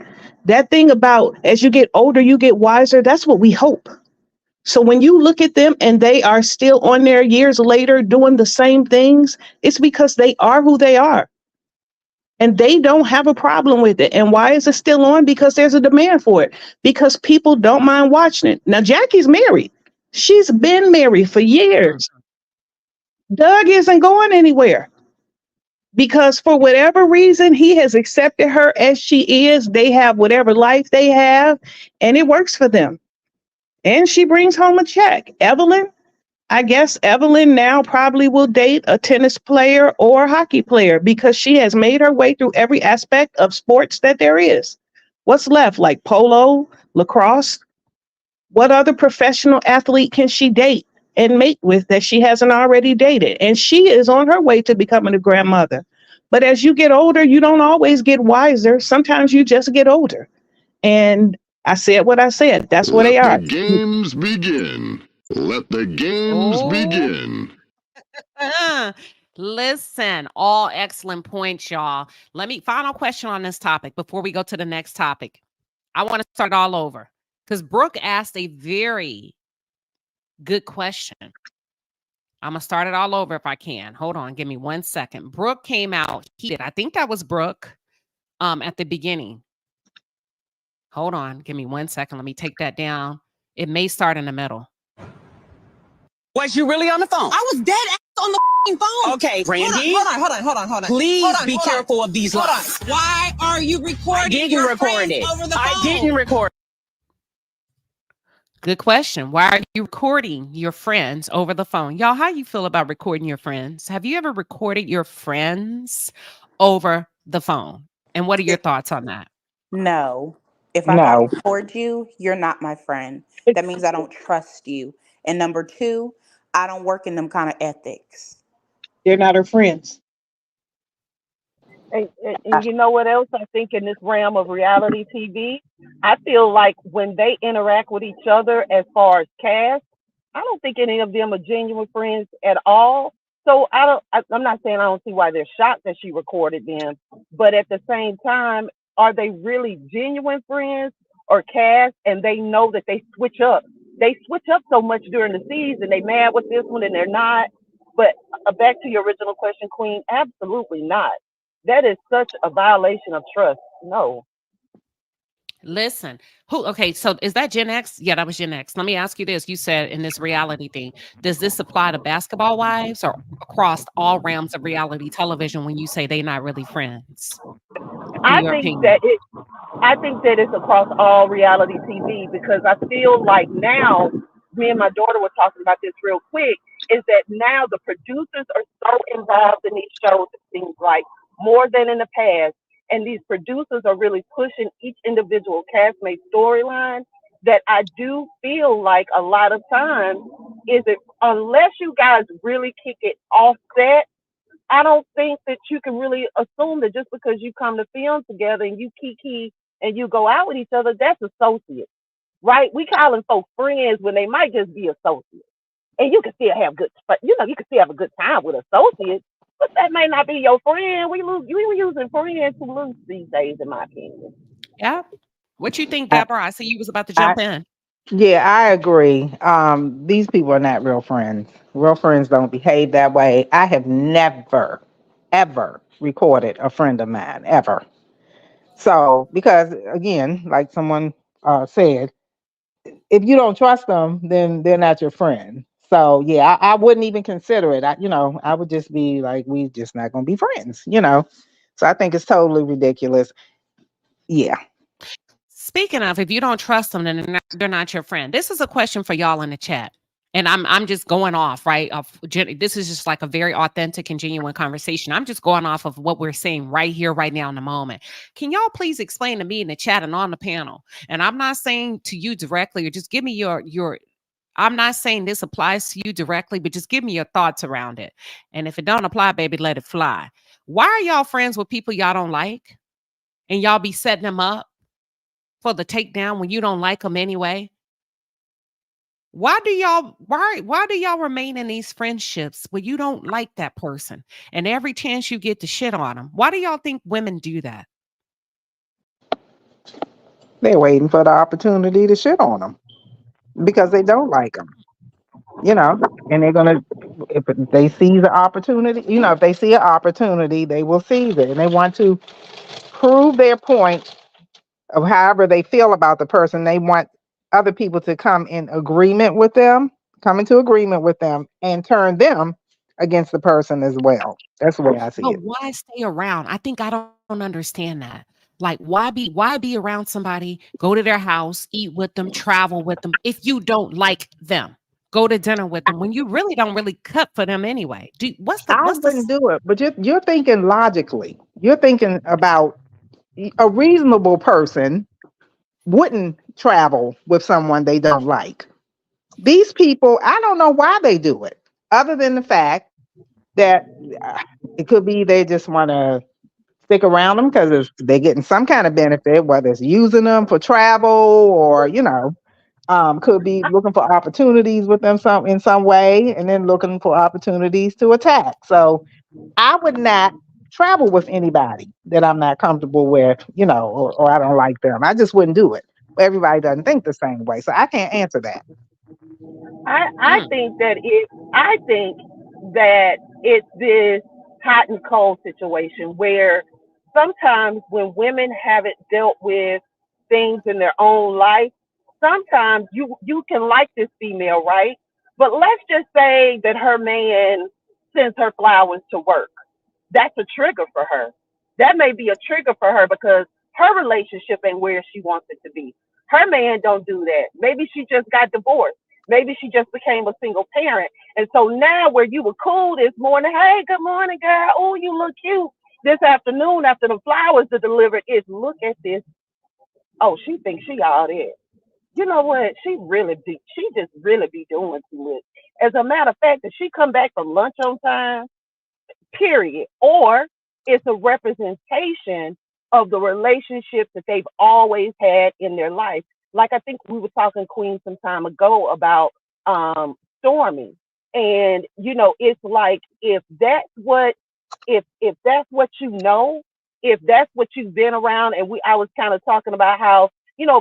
Speaker 16: That thing about as you get older, you get wiser, that's what we hope. So when you look at them and they are still on there years later doing the same things, it's because they are who they are. And they don't have a problem with it. And why is it still on? Because there's a demand for it. Because people don't mind watching it. Now Jackie's married. She's been married for years. Doug isn't going anywhere. Because for whatever reason, he has accepted her as she is. They have whatever life they have, and it works for them. And she brings home a check. Evelyn, I guess Evelyn now probably will date a tennis player or a hockey player because she has made her way through every aspect of sports that there is. What's left? Like polo, lacrosse? What other professional athlete can she date and mate with that she hasn't already dated? And she is on her way to becoming a grandmother. But as you get older, you don't always get wiser. Sometimes you just get older. And I said what I said. That's where they are.
Speaker 17: Let the games begin. Let the games begin.
Speaker 2: Listen, all excellent points, y'all. Final question on this topic before we go to the next topic. I want to start all over because Brooke asked a very good question. I'm going to start it all over if I can. Hold on. Give me 1 second. Brooke came out heated. I think that was Brooke at the beginning. Hold on. Give me 1 second. Let me take that down. It may start in the middle.
Speaker 13: Was you really on the phone?
Speaker 18: I was dead ass on the f***ing phone.
Speaker 13: Okay, Brandy.
Speaker 18: Hold on.
Speaker 13: Please be careful of these lies.
Speaker 18: Why are you recording your friends over the phone?
Speaker 13: I didn't record.
Speaker 2: Good question. Why are you recording your friends over the phone? Y'all, how you feel about recording your friends? Have you ever recorded your friends over the phone? And what are your thoughts on that?
Speaker 10: No. If I gotta
Speaker 15: No.
Speaker 10: record you, you're not my friend. That means I don't trust you. And number two, I don't work in them kind of ethics.
Speaker 16: They're not her friends.
Speaker 11: And you know what else I think in this realm of reality TV? I feel like when they interact with each other as far as cast, I don't think any of them are genuine friends at all. So I'm not saying I don't see why they're shocked that she recorded them, but at the same time, are they really genuine friends or cast? And they know that they switch up. They switch up so much during the season. They mad with this one and they're not. But back to your original question, Queen, absolutely not. That is such a violation of trust. No.
Speaker 2: Listen, okay, so is that Gen X? Yeah, that was Gen X. Let me ask you this. You said in this reality thing, does this apply to basketball wives or across all realms of reality television when you say they're not really friends, in
Speaker 11: I
Speaker 2: your
Speaker 11: think that
Speaker 2: opinion?
Speaker 11: it I think that it's across all reality TV because I feel like now, me and my daughter were talking about this real quick, is that now the producers are so involved in these shows, it seems like, more than in the past. And these producers are really pushing each individual castmate storyline that I do feel like a lot of times is it unless you guys really kick it offset, I don't think that you can really assume that just because you come to film together and you kiki and you go out with each other, that's associates, right? We calling folks friends when they might just be associates. And you can still have you can still have a good time with associates, but that may not be your friend. We were using friends too loose these days, in my opinion.
Speaker 2: Yeah. What you think,
Speaker 15: I,
Speaker 2: Deborah? I see you was about to
Speaker 15: I
Speaker 2: jump in.
Speaker 15: yeah, I agree. These people are not real friends. Real friends don't behave that way. I have never, ever recorded a friend of mine ever. So because again, like someone said, if you don't trust them, then they're not your friend. So yeah, I wouldn't even consider it. I would just be like, we just not gonna be friends. So I think it's totally ridiculous. Yeah.
Speaker 2: Speaking of, if you don't trust them, then they're not your friend. This is a question for y'all in the chat. And I'm just going off, right? This is just like a very authentic and genuine conversation. I'm just going off of what we're saying right here, right now in the moment. Can y'all please explain to me in the chat and on the panel? And I'm not saying to you directly, or just give me your I'm not saying this applies to you directly, but just give me your thoughts around it. And if it don't apply, baby, let it fly. Why are y'all friends with people y'all don't like? And y'all be setting them up for the takedown when you don't like them anyway? Why do y'all remain in these friendships where you don't like that person and every chance you get to shit on them? Why do y'all think women do that?
Speaker 15: They're waiting for the opportunity to shit on them because they don't like them. And they're gonna, if they see the opportunity, if they see an opportunity, they will seize it, and they want to prove their point of however they feel about the person. They want other people to come into agreement with them, and turn them against the person as well. That's the way I see
Speaker 2: But
Speaker 15: it.
Speaker 2: why stay around? I don't understand that. Like, why be around somebody, go to their house, eat with them, travel with them if you don't like them? Go to dinner with them when you really don't really cut for them anyway.
Speaker 15: I
Speaker 2: What's the
Speaker 15: wouldn't do it, but you're thinking logically. You're thinking about a reasonable person wouldn't travel with someone they don't like. These people, I don't know why they do it, other than the fact that uh, it could be they just want to stick around them because they're getting some kind of benefit, whether it's using them for travel or could be looking for opportunities with them in some way, and then looking for opportunities to attack. So I would not travel with anybody that I'm not comfortable with, or I don't like them. I just wouldn't do it. Everybody doesn't think the same way, so I can't answer that.
Speaker 11: I think that it's this hot and cold situation where sometimes when women haven't dealt with things in their own life, sometimes you can like this female, right? But let's just say that her man sends her flowers to work. That's a trigger for her. That may be a trigger for her because her relationship ain't where she wants it to be. Her man don't do that. Maybe she just got divorced. Maybe she just became a single parent. And so now where you were cool this morning, hey, good morning, girl. Oh, you look cute. This afternoon after the flowers are delivered is look at this. Oh, she thinks she all there. You know what? She just really be doing too much. As a matter of fact, if she come back from lunch on time, period. Or it's a representation of the relationships that they've always had in their life. Like I think we were talking, Queen, some time ago about Stormy. And it's like if that's what if that's what you've been around, and I was kind of talking about how,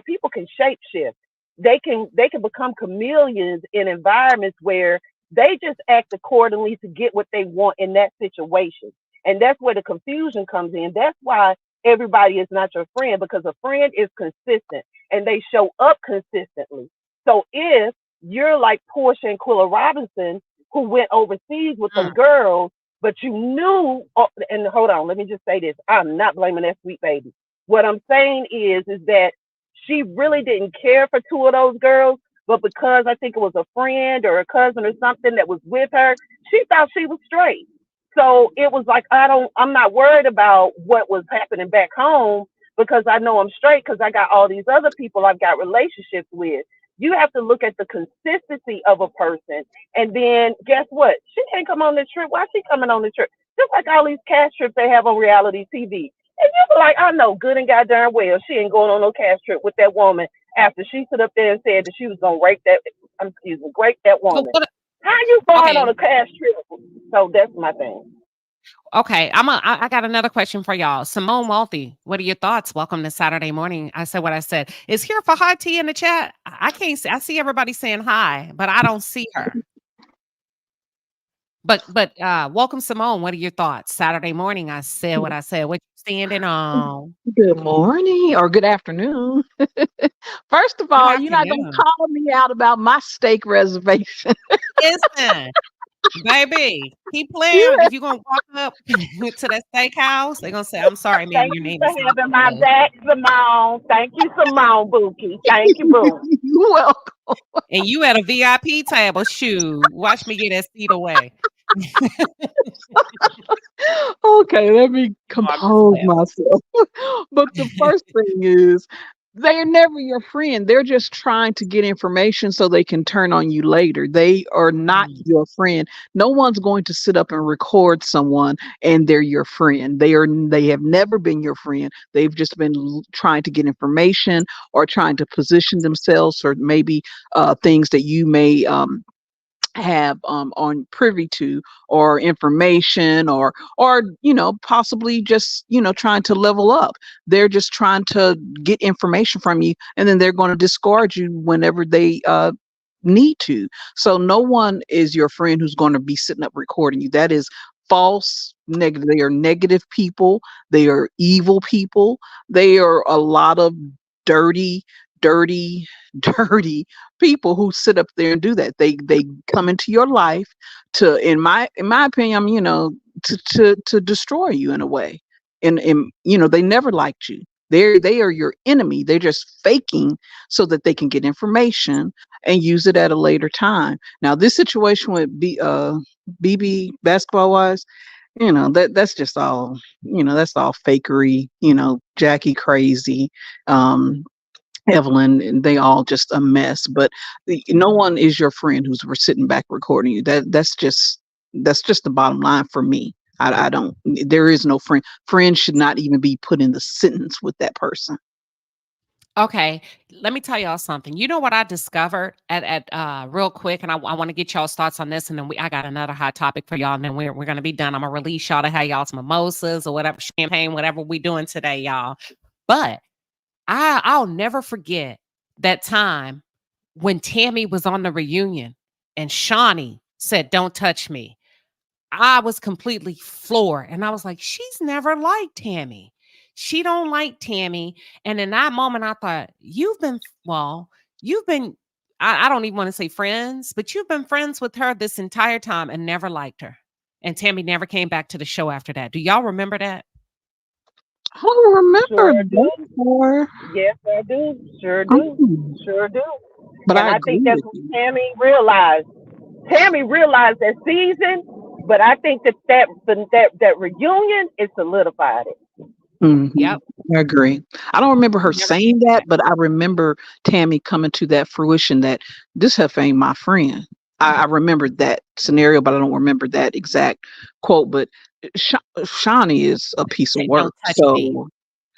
Speaker 11: people can shapeshift. They can become chameleons in environments where they just act accordingly to get what they want in that situation. And that's where the confusion comes in. That's why everybody is not your friend because a friend is consistent and they show up consistently. So if you're like Portia and Quilla Robinson, who went overseas with them girls, but you knew, and hold on, let me just say this. I'm not blaming that sweet baby. What I'm saying is that she really didn't care for two of those girls, but because I think it was a friend or a cousin or something that was with her, she thought she was straight. So it was like, I'm not worried about what was happening back home because I know I'm straight because I got all these other people I've got relationships with. You have to look at the consistency of a person. And then guess what? She can't come on the trip. Why is she coming on the trip? Just like all these cash trips they have on reality TV. And you be like, I know good and goddamn well she ain't going on no cash trip with that woman after she stood up there and said that she was gonna rape that rape that woman. How you going on a cash trip? So that's my thing.
Speaker 2: Okay, I got another question for y'all. Simone Wealthy, what are your thoughts? Welcome to Saturday morning. I said what I said. Is here for high tea in the chat? I can't see. I see everybody saying hi, but I don't see her. But welcome, Simone. What are your thoughts? Saturday morning, I said what I said. What you standing on?
Speaker 19: Good morning or good afternoon. First of
Speaker 2: Good
Speaker 19: all, you're not gonna
Speaker 2: afternoon.
Speaker 19: call me out about my steak reservation.
Speaker 2: Listen, baby, keep playing. If you're gonna walk up to that steakhouse, they're gonna say, "I'm sorry, ma'am,
Speaker 11: Thank
Speaker 2: your
Speaker 11: you
Speaker 2: name
Speaker 11: for
Speaker 2: is not
Speaker 11: having my
Speaker 2: Simone."
Speaker 11: back, Simone. Thank you, Simone Bookie. Thank you, boo.
Speaker 19: You're welcome.
Speaker 2: And you at a VIP table. Shoot, watch me get that seat away.
Speaker 19: Okay, let me
Speaker 2: No, I'm just
Speaker 19: compose
Speaker 2: playing.
Speaker 19: myself. But the first thing is they are never your friend. They're just trying to get information so they can turn on you later. They are not your friend. No one's going to sit up and record someone and they're your friend. They have never been your friend. They've just been trying to get information or trying to position themselves or maybe things that you may have on privy to or information or possibly just trying to level up. They're just trying to get information from you and then they're going to discard you whenever they need to. So no one is your friend who's going to be sitting up recording you. That is false negative. They are negative people. They are evil people. They are a lot of dirty dirty dirty people who sit up there and do that. They come into your life to, in my opinion, to destroy you in a way. And they never liked you. They are your enemy. They're just faking so that they can get information and use it at a later time. Now, this situation with BB basketball wise, that's just all, that's all fakery, Jackie crazy, Evelyn, and they all just a mess. But no one is your friend who's sitting back recording you. That's just the bottom line for me. I don't. There is no friend. Friend should not even be put in the sentence with that person.
Speaker 2: Okay, let me tell y'all something. You know what I discovered at real quick, and I want to get y'all's thoughts on this, and then I got another hot topic for y'all, and then we're gonna be done. I'm gonna release y'all to have y'all some mimosas or whatever, champagne, whatever we doing today, y'all. But I'll never forget that time when Tammy was on the reunion and Shawnee said, "Don't touch me." I was completely floored. And I was like, she's never liked Tammy. She don't like Tammy. And in that moment, I thought, you've been, I don't even want to say friends, but you've been friends with her this entire time and never liked her. And Tammy never came back to the show after that. Do y'all remember that?
Speaker 19: I don't remember
Speaker 11: Sure do.
Speaker 19: that before.
Speaker 11: Yes, I do. Sure do. Sure do.
Speaker 19: But
Speaker 11: And
Speaker 19: I
Speaker 11: I
Speaker 19: agree
Speaker 11: think that's
Speaker 19: with
Speaker 11: what
Speaker 19: you.
Speaker 11: Tammy realized. Tammy realized that season, but I think that reunion it solidified it.
Speaker 19: Mhm.
Speaker 2: Yep.
Speaker 19: I agree. I don't remember her
Speaker 2: Never came
Speaker 19: saying that,
Speaker 2: back.
Speaker 19: but I remember Tammy coming to that fruition that this heifer ain't my friend. I remember that scenario, but I don't remember that exact quote. But Shawnee is a piece of
Speaker 2: Say,
Speaker 19: work.
Speaker 2: don't touch me.
Speaker 19: So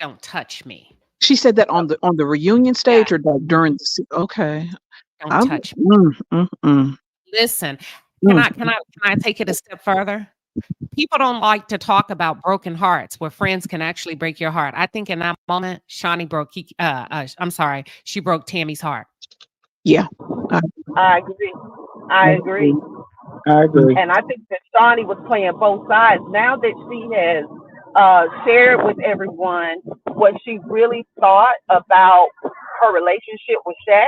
Speaker 2: Don't touch me.
Speaker 19: she said that on the reunion
Speaker 2: Yeah.
Speaker 19: stage or like during the okay.
Speaker 2: Don't touch me.
Speaker 19: Mm.
Speaker 2: Listen,
Speaker 19: Mm.
Speaker 2: can I take it a step further? People don't like to talk about broken hearts where friends can actually break your heart. I think in that moment, Shawnee I'm sorry, she broke Tammy's heart.
Speaker 19: Yeah.
Speaker 11: I agree. I agree.
Speaker 19: I agree.
Speaker 11: And I think that Shawnee was playing both sides. Now that she has shared with everyone what she really thought about her relationship with Shaq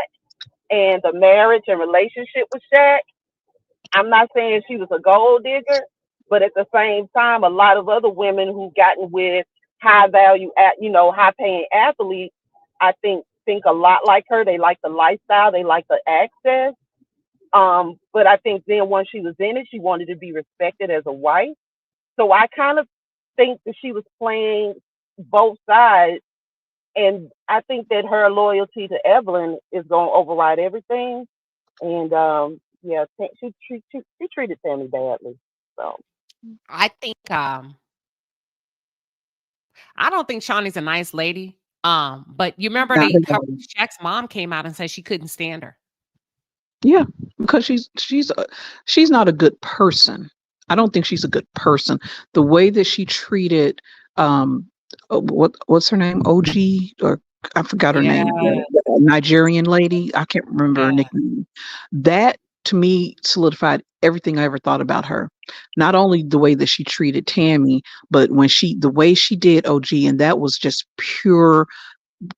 Speaker 11: and the marriage and relationship with Shaq. I'm not saying she was a gold digger, but at the same time, a lot of other women who've gotten with high value high paying athletes, I think a lot like her. They like the lifestyle, they like the access. But I think then once she was in it, she wanted to be respected as a wife. So I kind of think that she was playing both sides, and I think that her loyalty to Evelyn is going to override everything. And yeah, she treated Tammy badly. So
Speaker 2: I think I don't think Shawnee's a nice lady. But you remember
Speaker 19: Not at
Speaker 2: her
Speaker 19: all.
Speaker 2: Shaq's mom came out and said she couldn't stand her.
Speaker 19: Yeah, because she's not a good person. I don't think she's a good person. The way that she treated what's her name? OG, or I forgot her
Speaker 2: Yeah,
Speaker 19: name. The Nigerian lady. I can't remember her
Speaker 2: yeah.
Speaker 19: nickname. That to me solidified everything I ever thought about her. Not only the way that she treated Tammy, but the way she did OG, and that was just pure,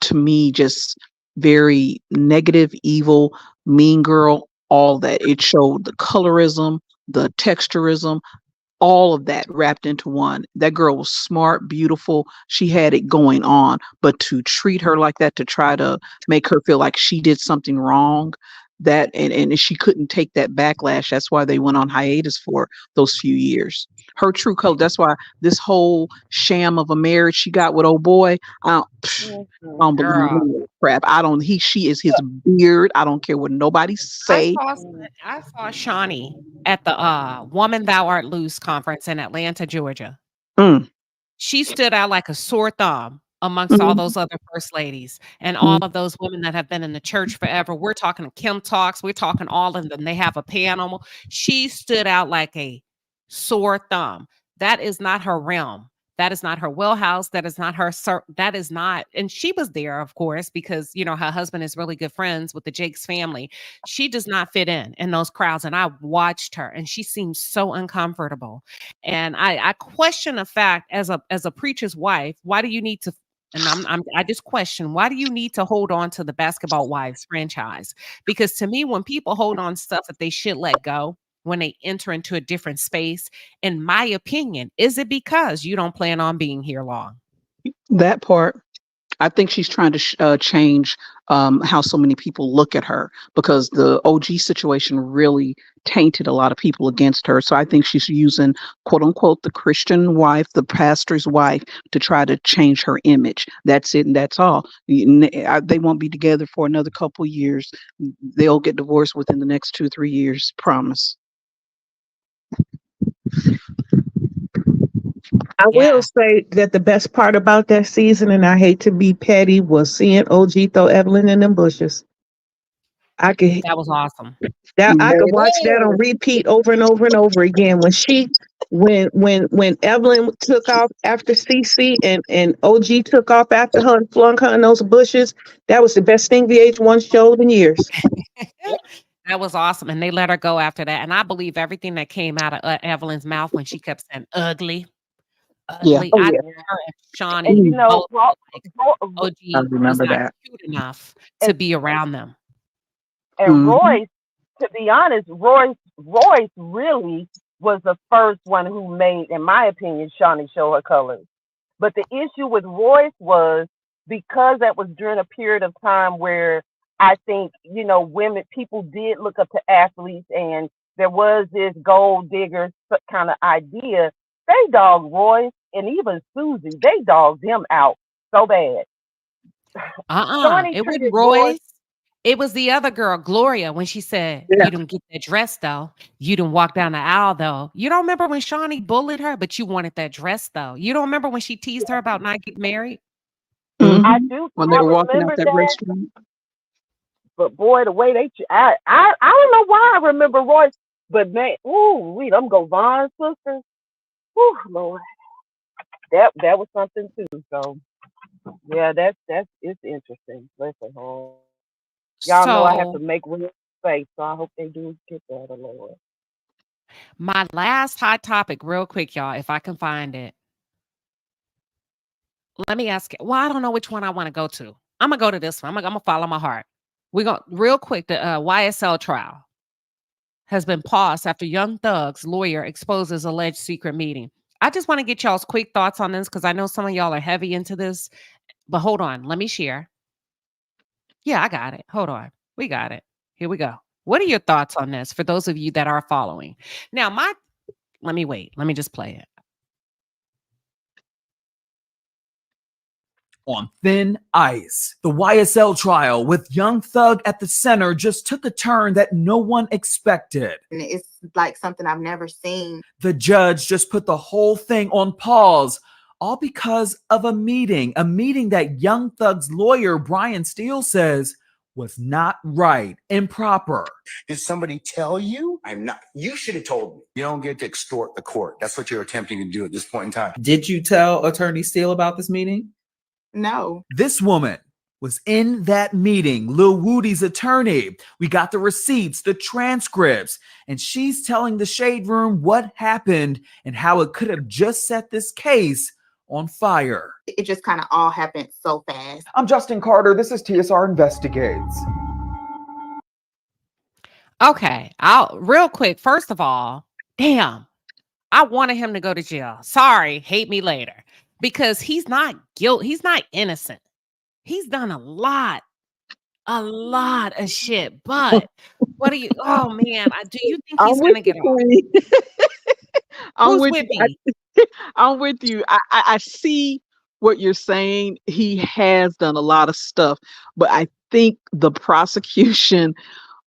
Speaker 19: to me, just very negative, evil, mean girl, all that. It showed the colorism, the texturism, all of that wrapped into one. That girl was smart, beautiful. She had it going on, but to treat her like that, to try to make her feel like she did something wrong, that and she couldn't take that backlash. That's why they went on hiatus for those few years. Her true color. That's why this whole sham of a marriage she got with old boy. I don't believe
Speaker 2: Girl.
Speaker 19: none of that crap. I don't. She is his beard. I don't care what nobody
Speaker 2: I
Speaker 19: say.
Speaker 2: saw I saw Shawnee at the Woman Thou Art Loose conference in Atlanta, Georgia.
Speaker 19: Mm,
Speaker 2: She stood out like a sore thumb amongst all
Speaker 19: mm,
Speaker 2: those other first ladies and all
Speaker 19: mm.
Speaker 2: of those women that have been in the church forever. We're talking Kim Talks, we're talking all of them. They have a panel. She stood out like a sore thumb. That is not her realm. That is not her wheelhouse. That is not her. That is not. And she was there, of course, because her husband is really good friends with the Jakes family. She does not fit in those crowds. And I watched her, and she seems so uncomfortable. And I question the fact, as a preacher's wife, why do you need to, and I just question, why do you need to hold on to the Basketball Wives franchise? Because to me, when people hold on stuff that they should let go when they enter into a different space, in my opinion, is it because you don't plan on being here long?
Speaker 19: That part. I think she's trying to change how so many people look at her, because the OG situation really tainted a lot of people against her. So I think she's using, quote unquote, the Christian wife, the pastor's wife, to try to change her image. That's it, and that's all. They won't be together for another couple years. They'll get divorced within the next 2-3 years. Promise.
Speaker 16: I will
Speaker 2: Yeah,
Speaker 16: say that the best part about that season, and I hate to be petty, was seeing OG throw Evelyn in them bushes. I could
Speaker 2: that was awesome.
Speaker 16: that I could watch that on
Speaker 9: Baby.
Speaker 16: repeat over and over and over again. When Evelyn took off after CC and OG took off after her and flung her in those bushes, that was the best thing VH1 showed in years.
Speaker 2: That was awesome. And they let her go after that. And I believe everything that came out of Evelyn's mouth when she kept saying ugly,
Speaker 19: Yeah,
Speaker 2: ugly.
Speaker 16: Oh
Speaker 2: I
Speaker 16: yeah.
Speaker 2: think her and Shawnee
Speaker 11: and
Speaker 19: mm,
Speaker 2: both felt like
Speaker 19: I
Speaker 2: OG was
Speaker 19: remember
Speaker 2: not
Speaker 19: that.
Speaker 2: cute enough to
Speaker 11: and,
Speaker 2: be around them.
Speaker 11: and
Speaker 19: Hmm.
Speaker 11: Royce, to be honest, Royce really was the first one who made, in my opinion, Shawnee show her colors. But the issue with Royce was because that was during a period of time where I think, people did look up to athletes, and there was this gold digger kind of idea. They dogged Royce and even Susie, they dogged him out so bad. Shawnee
Speaker 2: It wasn't
Speaker 11: treated Royce,
Speaker 2: Royce. It was the other girl, Gloria, when she said,
Speaker 19: Yeah.
Speaker 2: "You didn't get that dress though. You didn't walk down the aisle though." You don't remember when Shawnee bullied her, but you wanted that dress though. You don't remember when she teased her about not getting married?
Speaker 11: I
Speaker 19: Hmm.
Speaker 11: do,
Speaker 19: When they
Speaker 11: I
Speaker 19: were walking out
Speaker 11: remember
Speaker 19: that
Speaker 11: that.
Speaker 19: restaurant.
Speaker 11: But boy, the way I don't know why I remember Royce, but man, ooh, we them go Vaughn sisters. Ooh, Lord, that was something too. So yeah, that's it's interesting. Listen, y'all know I have to
Speaker 2: So
Speaker 11: make real space, so I hope they do get that, Lord.
Speaker 2: my last hot topic, real quick, y'all, if I can find it. let me ask. Well, I don't know which one I want to go to. I'm gonna go to this one. I'm gonna follow my heart. We go real quick. The YSL trial has been paused after Young Thug's lawyer exposes alleged secret meeting. I just want to get y'all's quick thoughts on this because I know some of y'all are heavy into this. But hold on, let me share. Yeah, I got it. Hold on, we got it. Here we go. What are your thoughts on this for those of you that are following? Now, let me wait. Let me just play it.
Speaker 1: On thin ice, the YSL trial with Young Thug at the center just took a turn that no one expected.
Speaker 10: And it's like something I've never seen.
Speaker 1: The judge just put the whole thing on pause, all because of a meeting that Young Thug's lawyer, Brian Steele, says was not right, improper.
Speaker 20: Did somebody tell you? You should have told me. You don't get to extort the court. That's what you're attempting to do at this point in time.
Speaker 1: Did you tell Attorney Steele about this meeting?
Speaker 10: No.
Speaker 1: This woman was in that meeting, Lil Woody's attorney. We got the receipts, the transcripts, and she's telling the Shade Room what happened and how it could have just set this case on fire.
Speaker 10: It just kind of all happened so fast.
Speaker 1: I'm Justin Carter. This is TSR Investigates.
Speaker 2: Okay, I'll real quick. First of all, damn, I wanted him to go to jail. Sorry, hate me later. Because he's not guilty. He's not innocent. He's done a lot of shit. But what do you? Oh man, do you think he's gonna get off?
Speaker 19: I'm
Speaker 2: Who's
Speaker 19: with
Speaker 2: with
Speaker 19: you.
Speaker 2: me?
Speaker 19: I'm with you. I see what you're saying. He has done a lot of stuff, but I think the prosecution.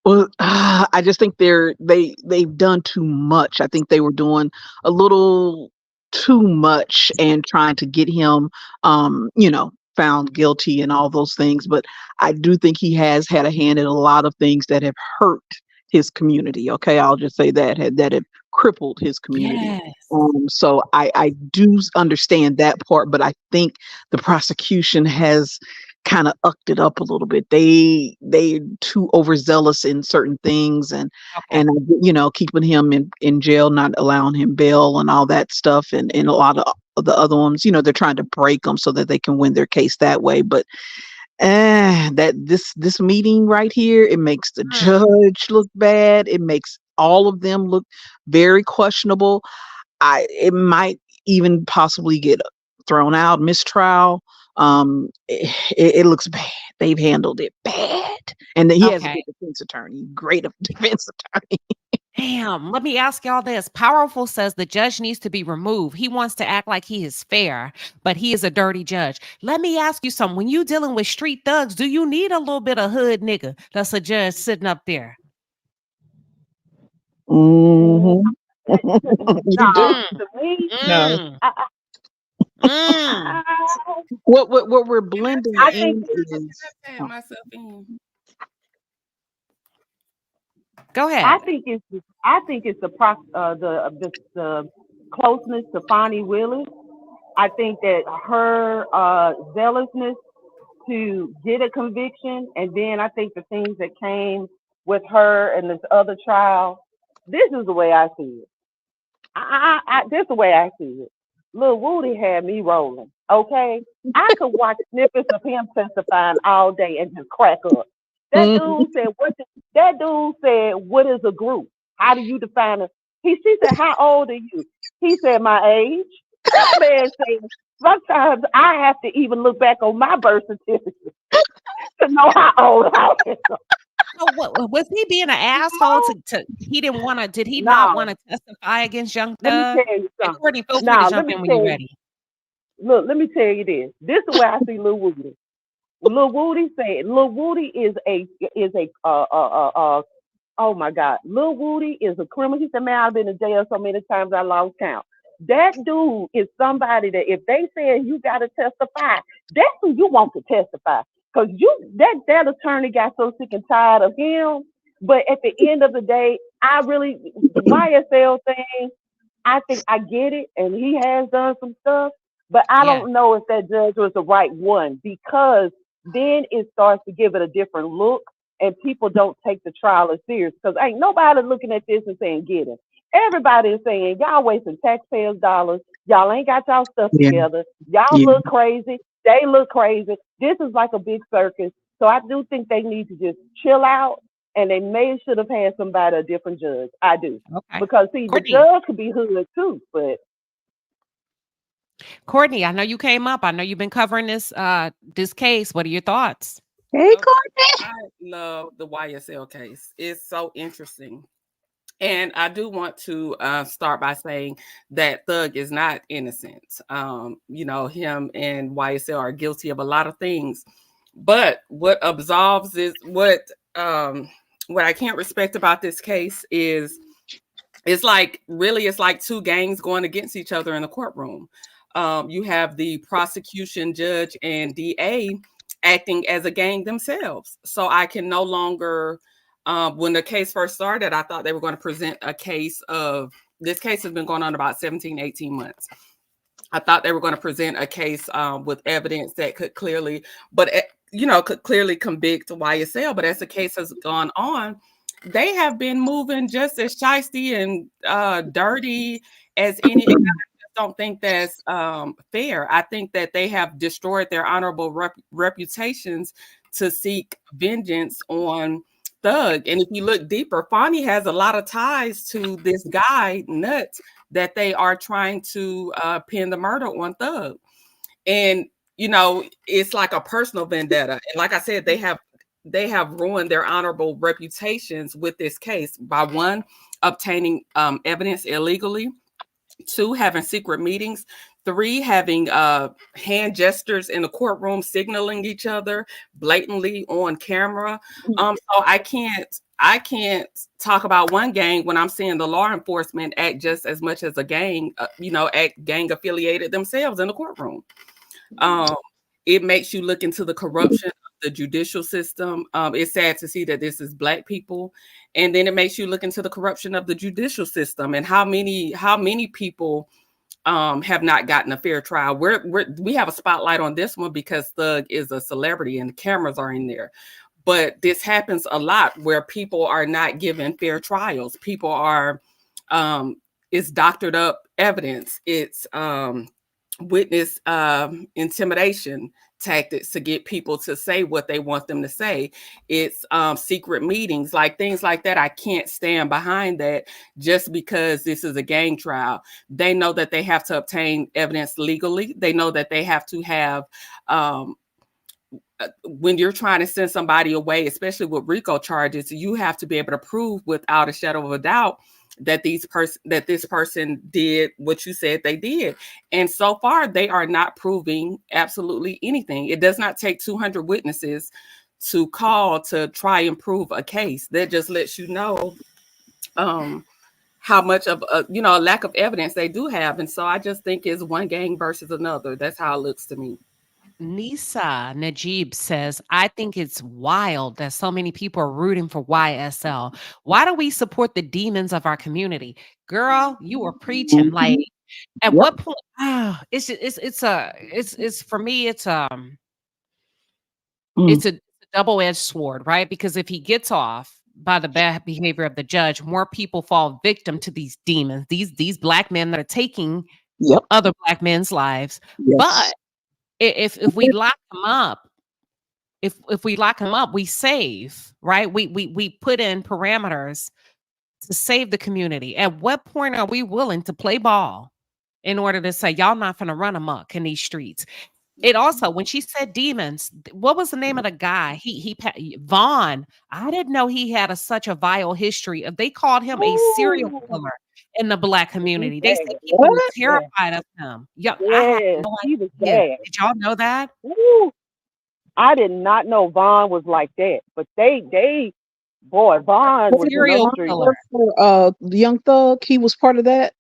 Speaker 19: Well, I just think they've done too much. I think they were doing a little too much and trying to get him, found guilty and all those things. But I do think he has had a hand in a lot of things that have hurt his community. Okay, I'll just say that have crippled his community.
Speaker 2: Yes.
Speaker 19: So I do understand that part, but I think the prosecution has kind of upped it up a little bit. They're too overzealous in certain things and keeping him in jail, not allowing him bail and all that stuff. And a lot of the other ones, they're trying to break them so that they can win their case that way. But that this meeting right here, it makes the judge look bad. It makes all of them look very questionable. It might even possibly get thrown out, mistrial. It looks bad. They've handled it bad. And then he has a good defense attorney, great defense attorney.
Speaker 2: Damn, let me ask y'all this. Powerful says the judge needs to be removed. He wants to act like he is fair, but he is a dirty judge. Let me ask you something. When you dealing with street thugs, do you need a little bit of hood nigga that's a judge sitting up there?
Speaker 19: Mm-hmm. You do?
Speaker 5: To me,
Speaker 19: No. What we're blending
Speaker 5: I
Speaker 19: in
Speaker 5: think
Speaker 19: is
Speaker 2: Go ahead.
Speaker 5: I think it's the closeness to Fonnie Willis. I think that her zealousness to get a conviction, and then I think the things that came with her and this other trial. This is the way I see it. This is the way I see it. Lil Woody had me rolling. Okay, I could watch snippets of him testifying all day and just crack up. That dude said, "What is a group? How do you define it?" She said, "How old are you?" He said, "My age." That man said, "Sometimes I have to even look back on my birth certificate to know how old I am."
Speaker 2: So what was he being an asshole to he didn't want to? Did he not want to testify against Young Thug?
Speaker 5: Let me tell you something.
Speaker 2: Courtney, feel free to jump in when you're ready.
Speaker 5: Look, let me tell you this. This is where I see Lil Woody. Lil Woody said, Lil Woody is a oh my God. Lil Woody is a criminal. He said, "Man, I've been in jail so many times I lost count." That dude is somebody that if they say you gotta testify, that's who you want to testify. Cause that attorney got so sick and tired of him. But at the end of the day, the YSL thing, I think I get it, and he has done some stuff, but I don't know if that judge was the right one, because then it starts to give it a different look, and people don't take the trial as serious, because ain't nobody looking at this and saying, "Get him." Everybody is saying y'all wasting taxpayers' dollars. Y'all ain't got y'all stuff
Speaker 15: Yeah.
Speaker 5: together. Y'all
Speaker 15: Yeah.
Speaker 5: look crazy. They look crazy. This is like a big circus. So I do think they need to just chill out, and they may should have had somebody, a different judge. I do.
Speaker 2: Okay.
Speaker 5: Because see, the
Speaker 2: Courtney.
Speaker 5: judge could be hood too, but
Speaker 2: Courtney, I know you came up. I know you've been covering this case. What are your thoughts?
Speaker 15: Hey,
Speaker 21: Okay,
Speaker 15: Courtney.
Speaker 21: I love the YSL case. It's so interesting. And I do want to start by saying that Thug is not innocent. You know, him and YSL are guilty of a lot of things. But what absolves is what I can't respect about this case is it's like two gangs going against each other in the courtroom. You have the prosecution, judge, and DA acting as a gang themselves. So I can no longer, when the case first started, I thought they were going to present a case of, this case has been going on about 17, 18 months. I thought they were going to present a case with evidence that could clearly, could clearly convict YSL. But as the case has gone on, they have been moving just as shiesty and dirty as any. I just don't think that's fair. I think that they have destroyed their honorable reputations to seek vengeance on Thug. And if you look deeper, Fonnie has a lot of ties to this guy, Nuts, that they are trying to pin the murder on Thug. And, you know, it's like a personal vendetta. And like I said, they have ruined their honorable reputations with this case by, one, obtaining evidence illegally, two, having secret meetings, three, having hand gestures in the courtroom, signaling each other blatantly on camera. So I can't talk about one gang when I'm seeing the law enforcement act just as much as a gang, act gang affiliated themselves in the courtroom. It makes you look into the corruption of the judicial system. It's sad to see that this is Black people. And then it makes you look into the corruption of the judicial system and how many people have not gotten a fair trial. We have a spotlight on this one because Thug is a celebrity and the cameras are in there. But this happens a lot where people are not given fair trials. People are, it's doctored up evidence. It's witness intimidation tactics to get people to say what they want them to say. It's secret meetings, like things like that. I can't stand behind that just because this is a gang trial. They know that they have to obtain evidence legally. They know that they have to have when you're trying to send somebody away, especially with RICO charges, you have to be able to prove without a shadow of a doubt that this person did what you said they did. And so far, they are not proving absolutely anything. It does not take 200 witnesses to call to try and prove a case. That just lets you know how much of a lack of evidence they do have. And so I just think it's one gang versus another. That's how it looks to me.
Speaker 2: Nisa Najib says, I think it's wild that so many people are rooting for YSL. Why do we support the demons of our community? Girl, you were preaching. Like, at what point? It's for me, it's a double-edged sword, right? Because if he gets off by the bad behavior of the judge, more people fall victim to these demons, these Black men that are taking other Black men's lives. But if we lock them up, if we lock them up, we save, right? We put in parameters to save the community. At what point are we willing to play ball in order to say y'all not gonna run amok in these streets? It also, when she said demons, what was the name of the guy? Vaughn. I didn't know he had such a vile history. They called him a serial killer in the Black community. They said people were terrified of him. Yeah, I had no
Speaker 5: he was
Speaker 2: idea.
Speaker 5: bad.
Speaker 2: Did y'all know that?
Speaker 5: Woo. I did not know Vaughn was like that, but boy, Vaughn was in those streets.
Speaker 19: The Young Thug, he was part of that.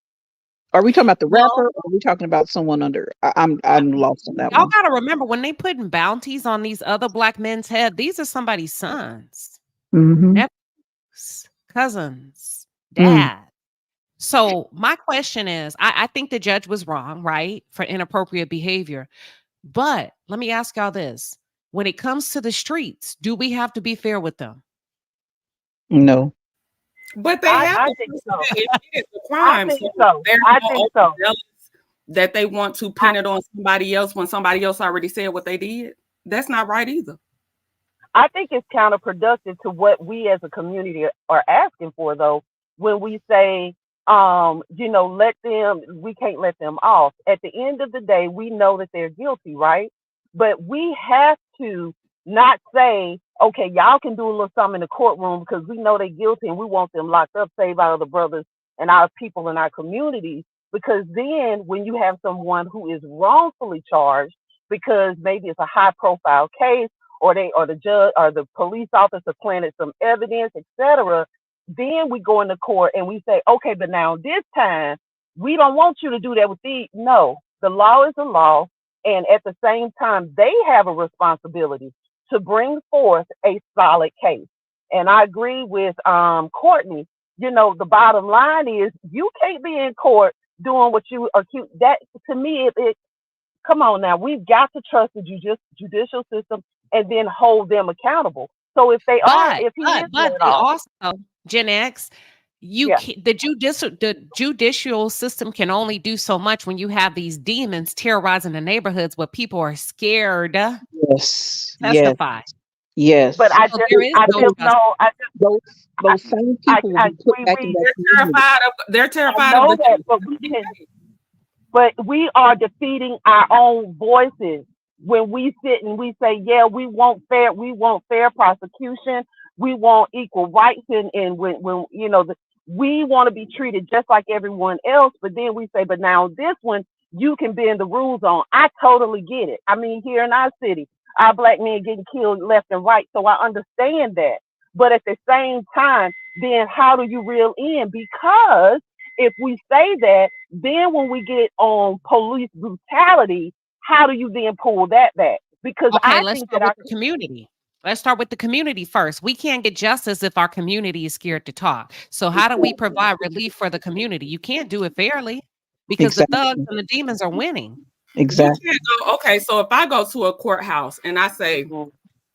Speaker 19: Are we talking about the rapper, or are we talking about someone under? I'm lost on that
Speaker 2: Y'all
Speaker 19: one.
Speaker 2: got to remember, when they putting bounties on these other Black men's head, these are somebody's sons, nephews, cousins, dad. So my question is, I think the judge was wrong, right, for inappropriate behavior. But let me ask y'all this. When it comes to the streets, do we have to be fair with them?
Speaker 19: No.
Speaker 21: But they
Speaker 5: I
Speaker 21: have
Speaker 5: think so.
Speaker 21: admitted the
Speaker 5: I
Speaker 21: crime.
Speaker 5: think
Speaker 21: So
Speaker 5: so.
Speaker 21: they're
Speaker 5: I
Speaker 21: so
Speaker 5: think so.
Speaker 21: overzealous that they want to pin it on somebody else when somebody else already said what they did. That's not right either.
Speaker 5: I think it's counterproductive to what we as a community are asking for, though, when we say, let them, we can't let them off. At the end of the day, we know that they're guilty, right? But we have to not say, okay, y'all can do a little something in the courtroom because we know they're guilty and we want them locked up, save our other brothers and our people in our communities. Because then when you have someone who is wrongfully charged, because maybe it's a high profile case, or the judge or the police officer planted some evidence, etc. Then we go into court and we say, okay, but now this time we don't want you to do that with these. No, the law is the law, and at the same time, they have a responsibility to bring forth a solid case. And I agree with Courtney. The bottom line is you can't be in court doing what you accuse. That to me, it come on now, we've got to trust the judicial system and then hold them accountable. So if they are, if he is
Speaker 2: But
Speaker 5: let
Speaker 2: they
Speaker 5: off,
Speaker 2: also, Gen X,
Speaker 5: yeah,
Speaker 2: the judicial system can only do so much when you have these demons terrorizing the neighborhoods where people are scared to
Speaker 19: Yes.
Speaker 2: testify.
Speaker 19: Yes.
Speaker 5: but I
Speaker 2: So
Speaker 5: just,
Speaker 2: there is
Speaker 5: I
Speaker 2: no
Speaker 5: just
Speaker 2: justice.
Speaker 5: know,
Speaker 19: Those same people will be put back in that community.
Speaker 21: They're
Speaker 5: I
Speaker 21: terrified
Speaker 5: know
Speaker 21: of the
Speaker 5: that, but we are defeating our own voices when we sit and we say, yeah, we want fair prosecution, we want equal rights, and when we want to be treated just like everyone else, but then we say, but now this one you can bend the rules on. I totally get it. I mean, here in our city, our black men getting killed left and right, so I understand that. But at the same time, then how do you reel in? Because if we say that, then when we get on police brutality, how do you then pull that back? Because
Speaker 2: Okay,
Speaker 5: I
Speaker 2: let's
Speaker 5: think
Speaker 2: start
Speaker 5: that
Speaker 2: with the community. Let's start with the community first. We can't get justice if our community is scared to talk. So how do we provide relief for the community? You can't do it fairly because the thugs and the demons are winning.
Speaker 21: You can't go, okay, so if I go to a courthouse and I say,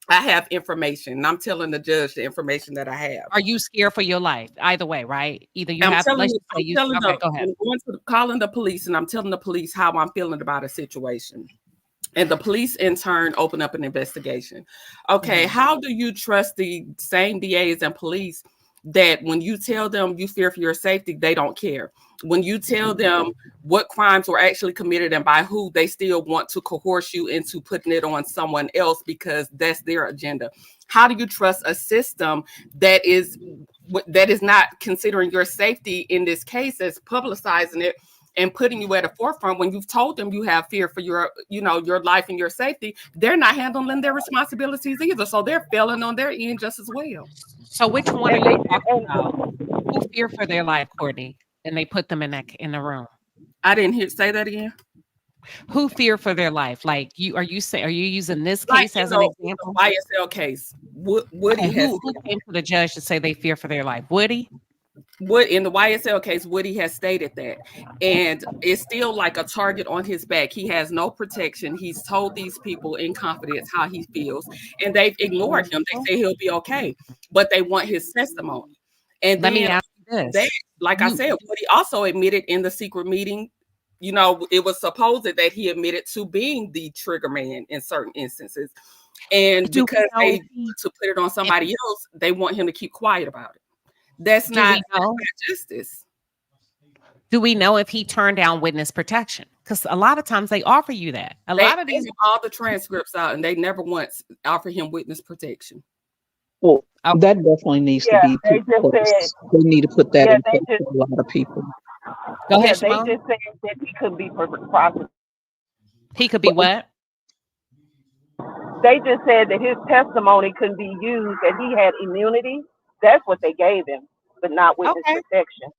Speaker 21: I have information, and I'm telling the judge the information that I have.
Speaker 2: Are you scared for your life? Either way, right? Either you
Speaker 21: I'm
Speaker 2: have,
Speaker 21: telling,
Speaker 2: let's just say
Speaker 21: I'm telling
Speaker 2: okay, go ahead.
Speaker 21: I'm going to calling the police and I'm telling the police how I'm feeling about a situation. And the police in turn open up an investigation. Okay, how do you trust the same DAs and police that when you tell them you fear for your safety, they don't care? When you tell them what crimes were actually committed and by who, they still want to coerce you into putting it on someone else because that's their agenda. How do you trust a system that is not considering your safety in this case, as publicizing it and putting you at a forefront when you've told them you have fear for your life and your safety? They're not handling their responsibilities either. So they're failing on their end just as well.
Speaker 2: So which one are you talking about? Who fear for their life, Courtney? And they put them in the room.
Speaker 21: I didn't say that again.
Speaker 2: Who fear for their life? Like are you using this
Speaker 21: Like,
Speaker 2: case as an example?
Speaker 21: The YSL case. Woody
Speaker 2: who came to the judge to say they fear for their life? Woody?
Speaker 21: In the YSL case, Woody has stated that, and it's still like a target on his back. He has no protection. He's told these people in confidence how he feels, and they've ignored him. They say he'll be okay, but they want his testimony. And
Speaker 2: let me
Speaker 21: then
Speaker 2: ask you this.
Speaker 21: I said, Woody also admitted in the secret meeting, it was supposed that he admitted to being the trigger man in certain instances. And because they to put it on somebody else, they want him to keep quiet about it. That's not justice.
Speaker 2: Do we know if he turned down witness protection? Because a lot of times they offer you that. A lot of these
Speaker 21: all the transcripts out, and they never once offer him witness protection.
Speaker 19: Well, that definitely needs to be put in place. They need to put that in place for a lot of people.
Speaker 2: Go ahead,
Speaker 5: they
Speaker 2: Shimon.
Speaker 5: just said that he could be prosecuted.
Speaker 2: He could be what?
Speaker 5: They just said that his testimony couldn't be used, that he had immunity. That's what they gave him, but not witness protection.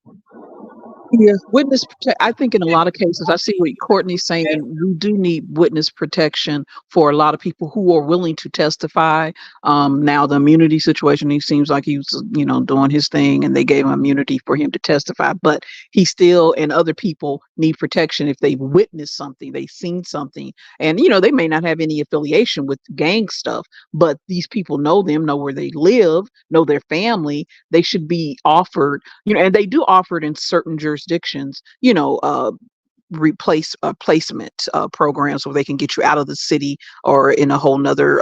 Speaker 19: Yeah, witness protection. I think in a lot of cases, I see what Courtney's saying. We do need witness protection for a lot of people who are willing to testify. Now the immunity situation, he seems like he was, doing his thing, and they gave him immunity for him to testify. But he still, and other people need protection if they've witnessed something, they've seen something, and they may not have any affiliation with gang stuff, but these people know them, know where they live, know their family. They should be offered, and they do offer it in certain jurisdictions, placement programs where they can get you out of the city or in a whole nother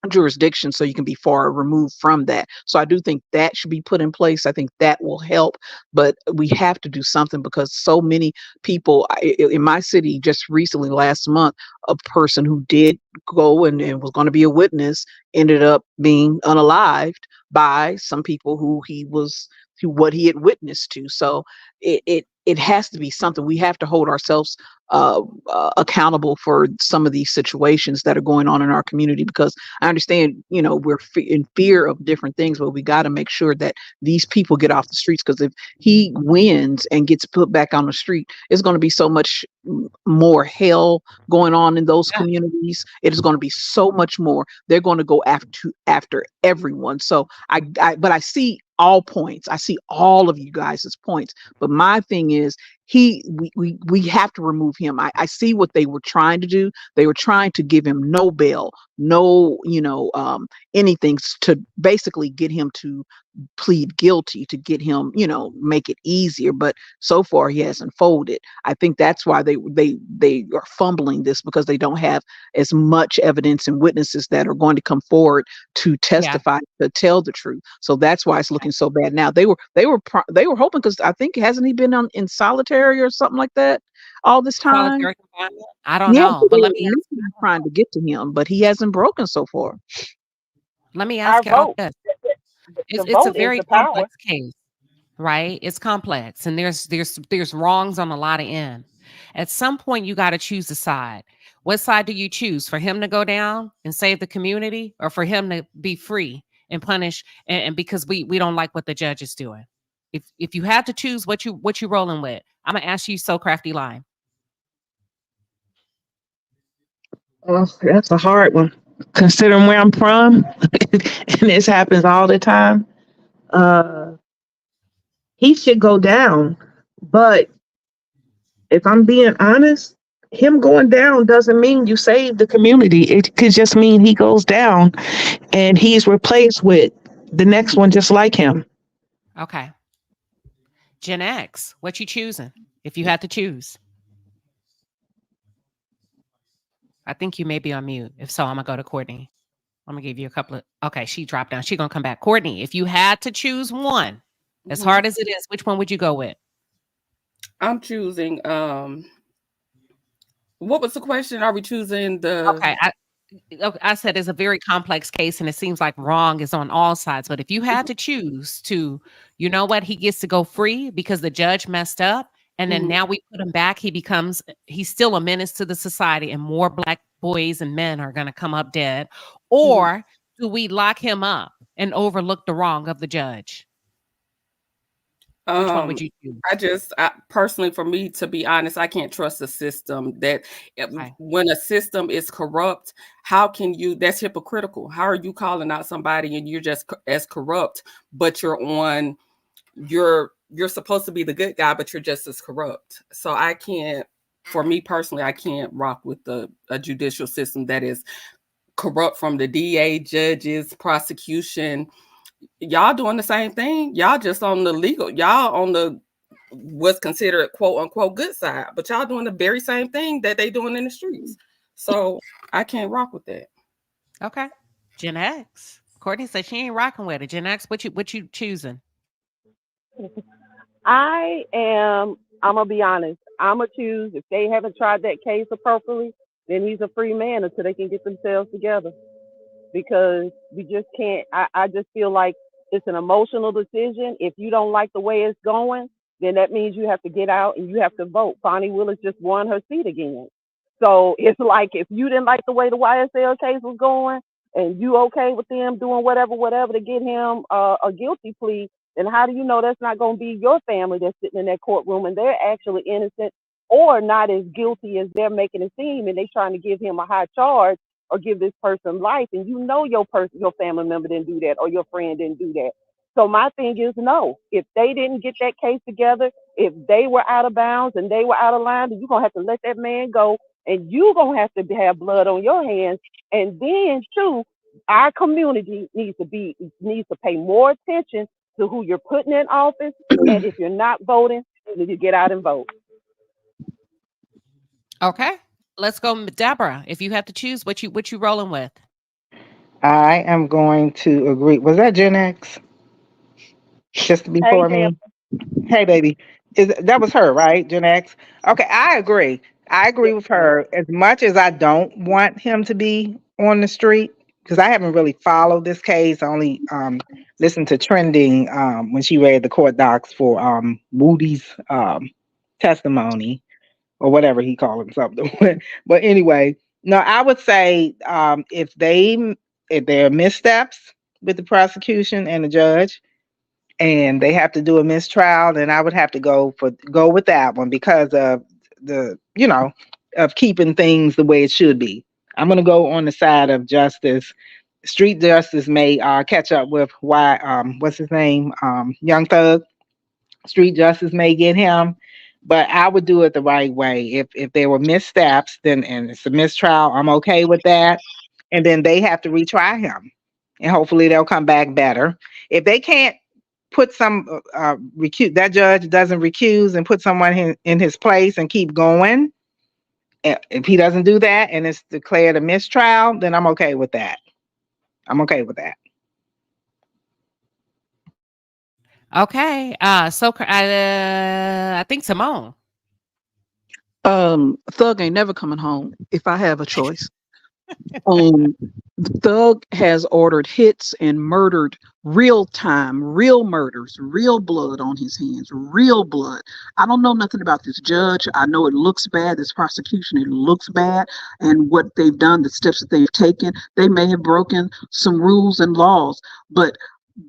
Speaker 19: jurisdiction, so you can be far removed from that. So I do think that should be put in place. I think that will help, but we have to do something because so many people in my city, just recently last month, a person who did go and was going to be a witness ended up being unalived by some people who what he had witnessed to. So it has to be something. We have to hold ourselves accountable for some of these situations that are going on in our community, because I understand, we're in fear of different things, but we got to make sure that these people get off the streets, because if he wins and gets put back on the street, it's going to be so much more hell going on in those communities. It is going to be so much more. They're going to go after everyone. So but I see all points. I see all of you guys' points. But my thing is, we have to remove him. I see what they were trying to do. They were trying to give him no bail, no, anything to basically get him to plead guilty, to get him, make it easier. But so far he hasn't folded. I think that's why they are fumbling this, because they don't have as much evidence and witnesses that are going to come forward to testify, to tell the truth. So that's why it's looking so bad now. They were hoping, because I think, hasn't he been in solitary or something like that all this time?
Speaker 2: Solitary confinement? I don't know,
Speaker 19: So
Speaker 2: but
Speaker 19: they
Speaker 2: let
Speaker 19: were
Speaker 2: me ask,
Speaker 19: trying to get to him, but he hasn't broken so far.
Speaker 2: let me
Speaker 11: Our
Speaker 2: ask y'all
Speaker 11: vote,
Speaker 2: this.
Speaker 11: the
Speaker 2: It's a
Speaker 11: vote is
Speaker 2: very
Speaker 11: the power.
Speaker 2: complex case, right? It's complex, and there's wrongs on a lot of end. At some point, you got to choose a side. What side do you choose? For him to go down and save the community, or for him to be free and punish? And because we don't like what the judge is doing. If you had to choose, what you rolling with? I'm gonna ask you, so crafty line.
Speaker 16: Well, that's a hard one, considering where I'm from, and this happens all the time. Uh, he should go down, but if I'm being honest, him going down doesn't mean you save the community. It could just mean he goes down and he's replaced with the next one just like him.
Speaker 2: Okay, Gen X, what you choosing? If you had to choose, I think you may be on mute. If so, I'm gonna go to Courtney. I'm gonna give you a couple of. Okay, she dropped down. She gonna come back. Courtney, if you had to choose one, as
Speaker 21: Mhm.
Speaker 2: hard as it is, which one would you go with?
Speaker 21: I'm choosing. What was the question? Are we choosing the?
Speaker 2: Okay, I said it's a very complex case, and it seems like wrong is on all sides. But if you had to choose to, you know what, he gets to go free because the judge messed up, and then
Speaker 21: Mhm.
Speaker 2: now we put him back. He's still a menace to the society, and more Black boys and men are going to come up dead. Or do we lock him up and overlook the wrong of the judge? Which one would you choose?
Speaker 21: Personally, for me, to be honest, I can't trust the system. When a system is corrupt, how can you? That's hypocritical. How are you calling out somebody and you're just as corrupt, but you're supposed to be the good guy, but you're just as corrupt. So I can't. For me personally, I can't rock with a judicial system that is corrupt, from the DA, judges, prosecution. Y'all doing the same thing. Y'all just on the legal. Y'all on the what's considered quote unquote good side, but y'all doing the very same thing that they doing in the streets. So I can't rock with that.
Speaker 2: Okay, Gen X. Courtney said she ain't rocking with it. Gen X, what you choosing?
Speaker 11: I'm gonna be honest. I'm gonna choose, if they haven't tried that case appropriately, then he's a free man until they can get themselves together. Because we just can't, I just feel like it's an emotional decision. If you don't like the way it's going, then that means you have to get out and you have to vote. Fonnie Willis just won her seat again. So it's like, if you didn't like the way the YSL case was going and you okay with them doing whatever to get him a guilty plea,
Speaker 5: then how do you know that's not going to be your family that's sitting in that courtroom and they're actually innocent or not as guilty as they're making it seem, and they trying to give him a high charge or give this person life, and you know your family member didn't do that or your friend didn't do that. So my thing is no. If they didn't get that case together, if they were out of bounds and they were out of line, then you're gonna have to let that man go, and you're gonna have to have blood on your hands. And then too, our community needs to pay more attention to who you're putting in office, and if you're not voting, you need to get out and vote.
Speaker 2: Okay, let's go, Deborah. If you have to choose, what you rolling with?
Speaker 15: I am going to agree. Was that Gen X? Just before
Speaker 5: Hey,
Speaker 15: me? Hey, baby. That was her, right? Gen X? Okay, I agree. I agree with her. As much as I don't want him to be on the street, because I haven't really followed this case. I only listened to trending when she read the court docs for Woody's testimony or whatever he called himself. But anyway, no, I would say if there are missteps with the prosecution and the judge, and they have to do a mistrial, then I would have to go with that one because of the of keeping things the way it should be. I'm going to go on the side of justice. Street justice may catch up with why what's his name, Young Thug. Street justice may get him, but I would do it the right way. If there were missteps, then and it's a mistrial, I'm okay with that. And then they have to retry him, and hopefully they'll come back better. If they can't put some that judge doesn't recuse and put someone in his place and keep going, if he doesn't do that and it's declared a mistrial, then I'm okay with that.
Speaker 2: Okay, so I think Simone.
Speaker 19: Thug ain't never coming home if I have a choice. Thug has ordered hits and murdered real murders, real blood on his hands, real blood. I don't know nothing about this judge. I know it looks bad, this prosecution, it looks bad. And what they've done, the steps that they've taken, they may have broken some rules and laws, but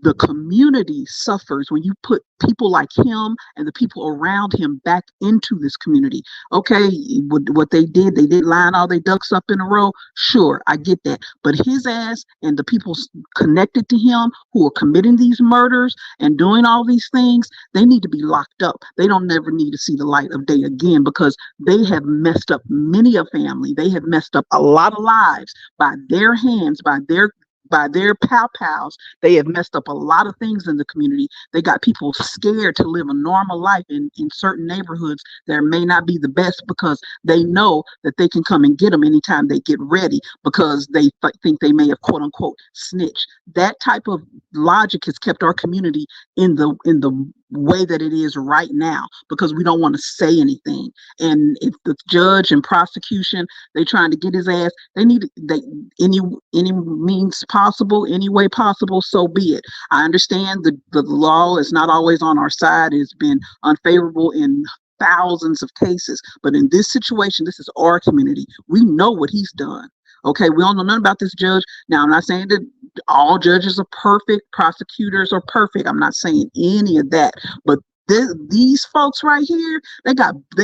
Speaker 19: the community suffers when you put people like him and the people around him back into this community. Okay, what they did line all their ducks up in a row. Sure, I get that. But his ass and the people connected to him who are committing these murders and doing all these things, they need to be locked up. They don't never need to see the light of day again because they have messed up many a family. They have messed up a lot of lives by their hands, by their pals. They have messed up a lot of things in the community. They got people scared to live a normal life in certain neighborhoods that may not be the best because they know that they can come and get them anytime they get ready because they think they may have quote unquote snitched. That type of logic has kept our community in the way that it is right now because we don't want to say anything. And if the judge and prosecution, they trying to get his ass, any means possible, any way possible, so be it. I understand the law is not always on our side. It's been unfavorable in thousands of cases, but in this situation, this is our community. We know what he's done. Okay, we don't know nothing about this judge. Now, I'm not saying that all judges are perfect, prosecutors are perfect. I'm not saying any of that. But these folks right here, they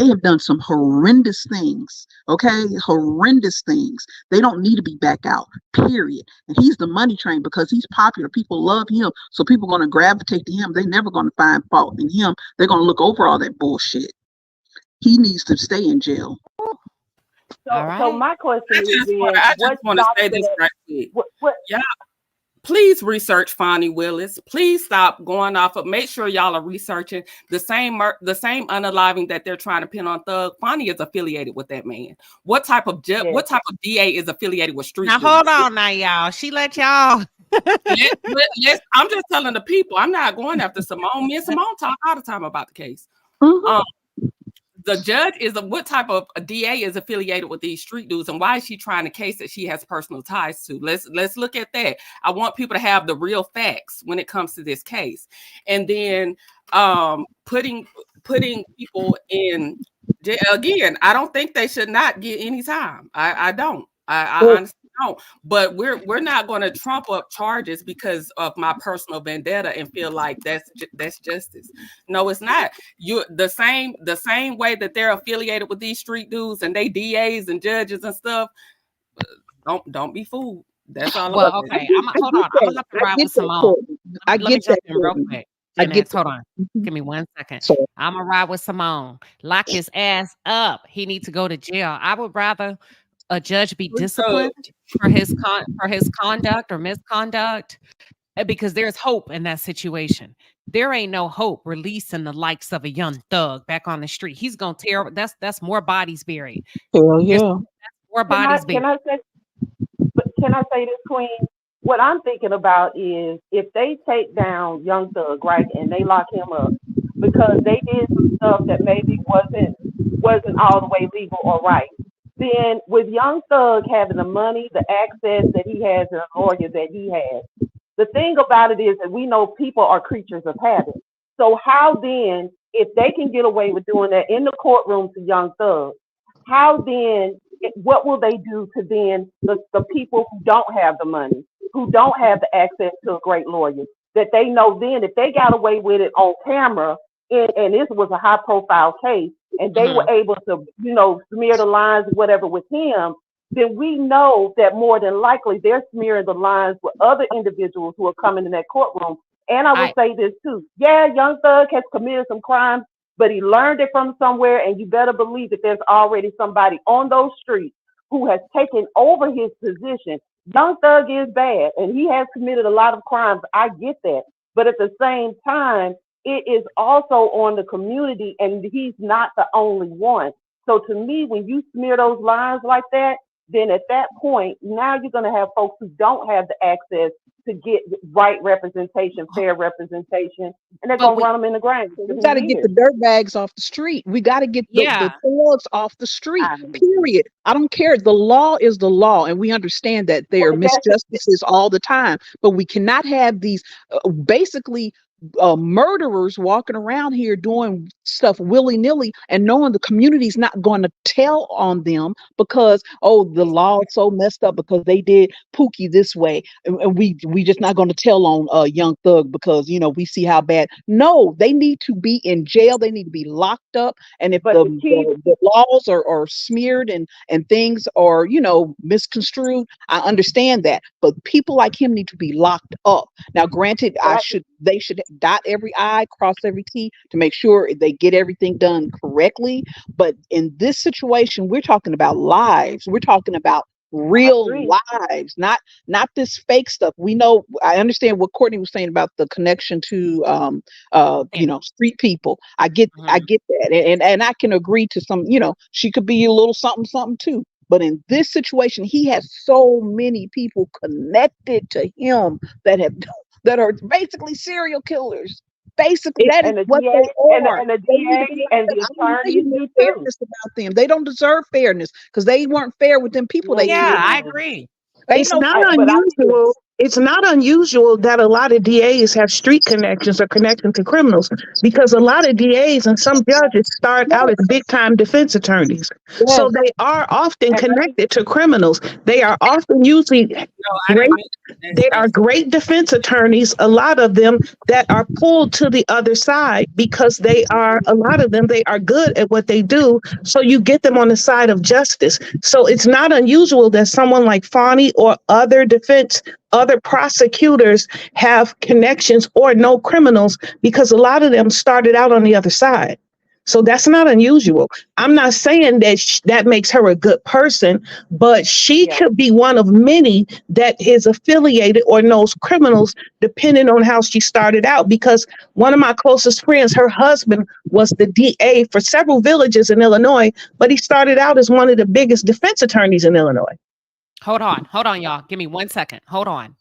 Speaker 19: have done some horrendous things. Okay, horrendous things. They don't need to be back out, period. And he's the money train because he's popular. People love him. So people are going to gravitate to him. They're never going to find fault in him. They're going to look over all that bullshit. He needs to stay in jail.
Speaker 5: So my question
Speaker 21: I just want to say this right quick. Y'all, please research Fonnie Willis. Please stop going off of. Make sure y'all are researching the same unaliving that they're trying to pin on Thug. Fonnie is affiliated with that man. What type of DA is affiliated with street?
Speaker 2: Now hold on, now y'all. She let y'all.
Speaker 21: I'm just telling the people. I'm not going after Simone. Me and Simone talk all the time about the case. The judge what type of a DA is affiliated with these street dudes, and why is she trying a case that she has personal ties to? Let's look at that. I want people to have the real facts when it comes to this case, and then putting people in jail again. I don't think they should not get any time. I don't. I honestly don't. But we're not going to trump up charges because of my personal vendetta and feel like that's justice. No, it's not. You the same way that they're affiliated with these street dudes and they DAs and judges and stuff. Don't be fooled. That's all.
Speaker 2: Well, okay. Hold on. I'm gonna have to ride with Simone.
Speaker 16: I
Speaker 2: Let me
Speaker 16: get
Speaker 2: jump
Speaker 16: that.
Speaker 2: in real quick. Hold on. Give me 1 second.
Speaker 16: Sorry.
Speaker 2: I'm gonna ride with Simone. Lock his ass up. He needs to go to jail. I would rather a judge be disciplined for his conduct or misconduct, because there's hope in that situation. There ain't no hope releasing the likes of a young thug back on the street. He's gonna tear. That's more bodies buried.
Speaker 16: Hell yeah.
Speaker 2: More bodies buried.
Speaker 11: Can I say this, Queen? What I'm thinking about is if they take down Young Thug, right, and they lock him up because they did some stuff that maybe wasn't all the way legal or right, then with Young Thug having the money, the access that he has, and a lawyer that he has, the thing about it is that we know people are creatures of habit. So how then, if they can get away with doing that in the courtroom to Young Thug, how then, what will they do to then the people who don't have the money, who don't have the access to a great lawyer, that they know then if they got away with it on camera, and this was a high profile case, and they were able to, smear the lines, whatever, with him, then we know that more than likely they're smearing the lines with other individuals who are coming in that courtroom. And I will say this too. Yeah, Young Thug has committed some crimes, but he learned it from somewhere, and you better believe that there's already somebody on those streets who has taken over his position. Young Thug is bad, and he has committed a lot of crimes. I get that. But at the same time, it is also on the community, and he's not the only one. So to me, when you smear those lines like that, then at that point, now you're going to have folks who don't have the access to get right representation, fair representation, and they're going to run them in the ground.
Speaker 16: We got to get the dirt bags off the street. We got to get the thugs off the street, period. I don't care. The law is the law, and we understand that there are misjustices all the time, but we cannot have these basically murderers walking around here doing stuff willy-nilly and knowing the community's not going to tell on them because the law is so messed up because they did Pookie this way, and we just not going to tell on Young Thug because we see how bad. No, they need to be in jail. They need to be locked up. And if the laws are smeared and things are misconstrued, I understand that, but people like him need to be locked up. Now granted, they should dot every I, cross every T to make sure they get everything done correctly. But in this situation, we're talking about lives. We're talking about real lives, not this fake stuff. We know, I understand what Courtney was saying about the connection to street people. I get that, and I can agree to some. She could be a little something too. But in this situation, he has so many people connected to him that are basically serial killers. Basically, that is what they are.
Speaker 11: And the DA and the attorneys do
Speaker 16: fairness about them. They don't deserve fairness because they weren't fair with them people.
Speaker 2: I agree.
Speaker 16: It's not unusual that a lot of DAs have street connections or connection to criminals, because a lot of DAs and some judges start out as big time defense attorneys. Yes. So they are often connected to criminals. They are often usually great defense attorneys, a lot of them that are pulled to the other side because a lot of them are good at what they do. So you get them on the side of justice. So it's not unusual that someone like Fani or other prosecutors have connections or know criminals, because a lot of them started out on the other side. So that's not unusual. I'm not saying that that makes her a good person, but she could be one of many that is affiliated or knows criminals, depending on how she started out. Because one of my closest friends, her husband was the DA for several villages in Illinois, but he started out as one of the biggest defense attorneys in Illinois.
Speaker 2: Hold on, y'all. Give me 1 second. Hold on.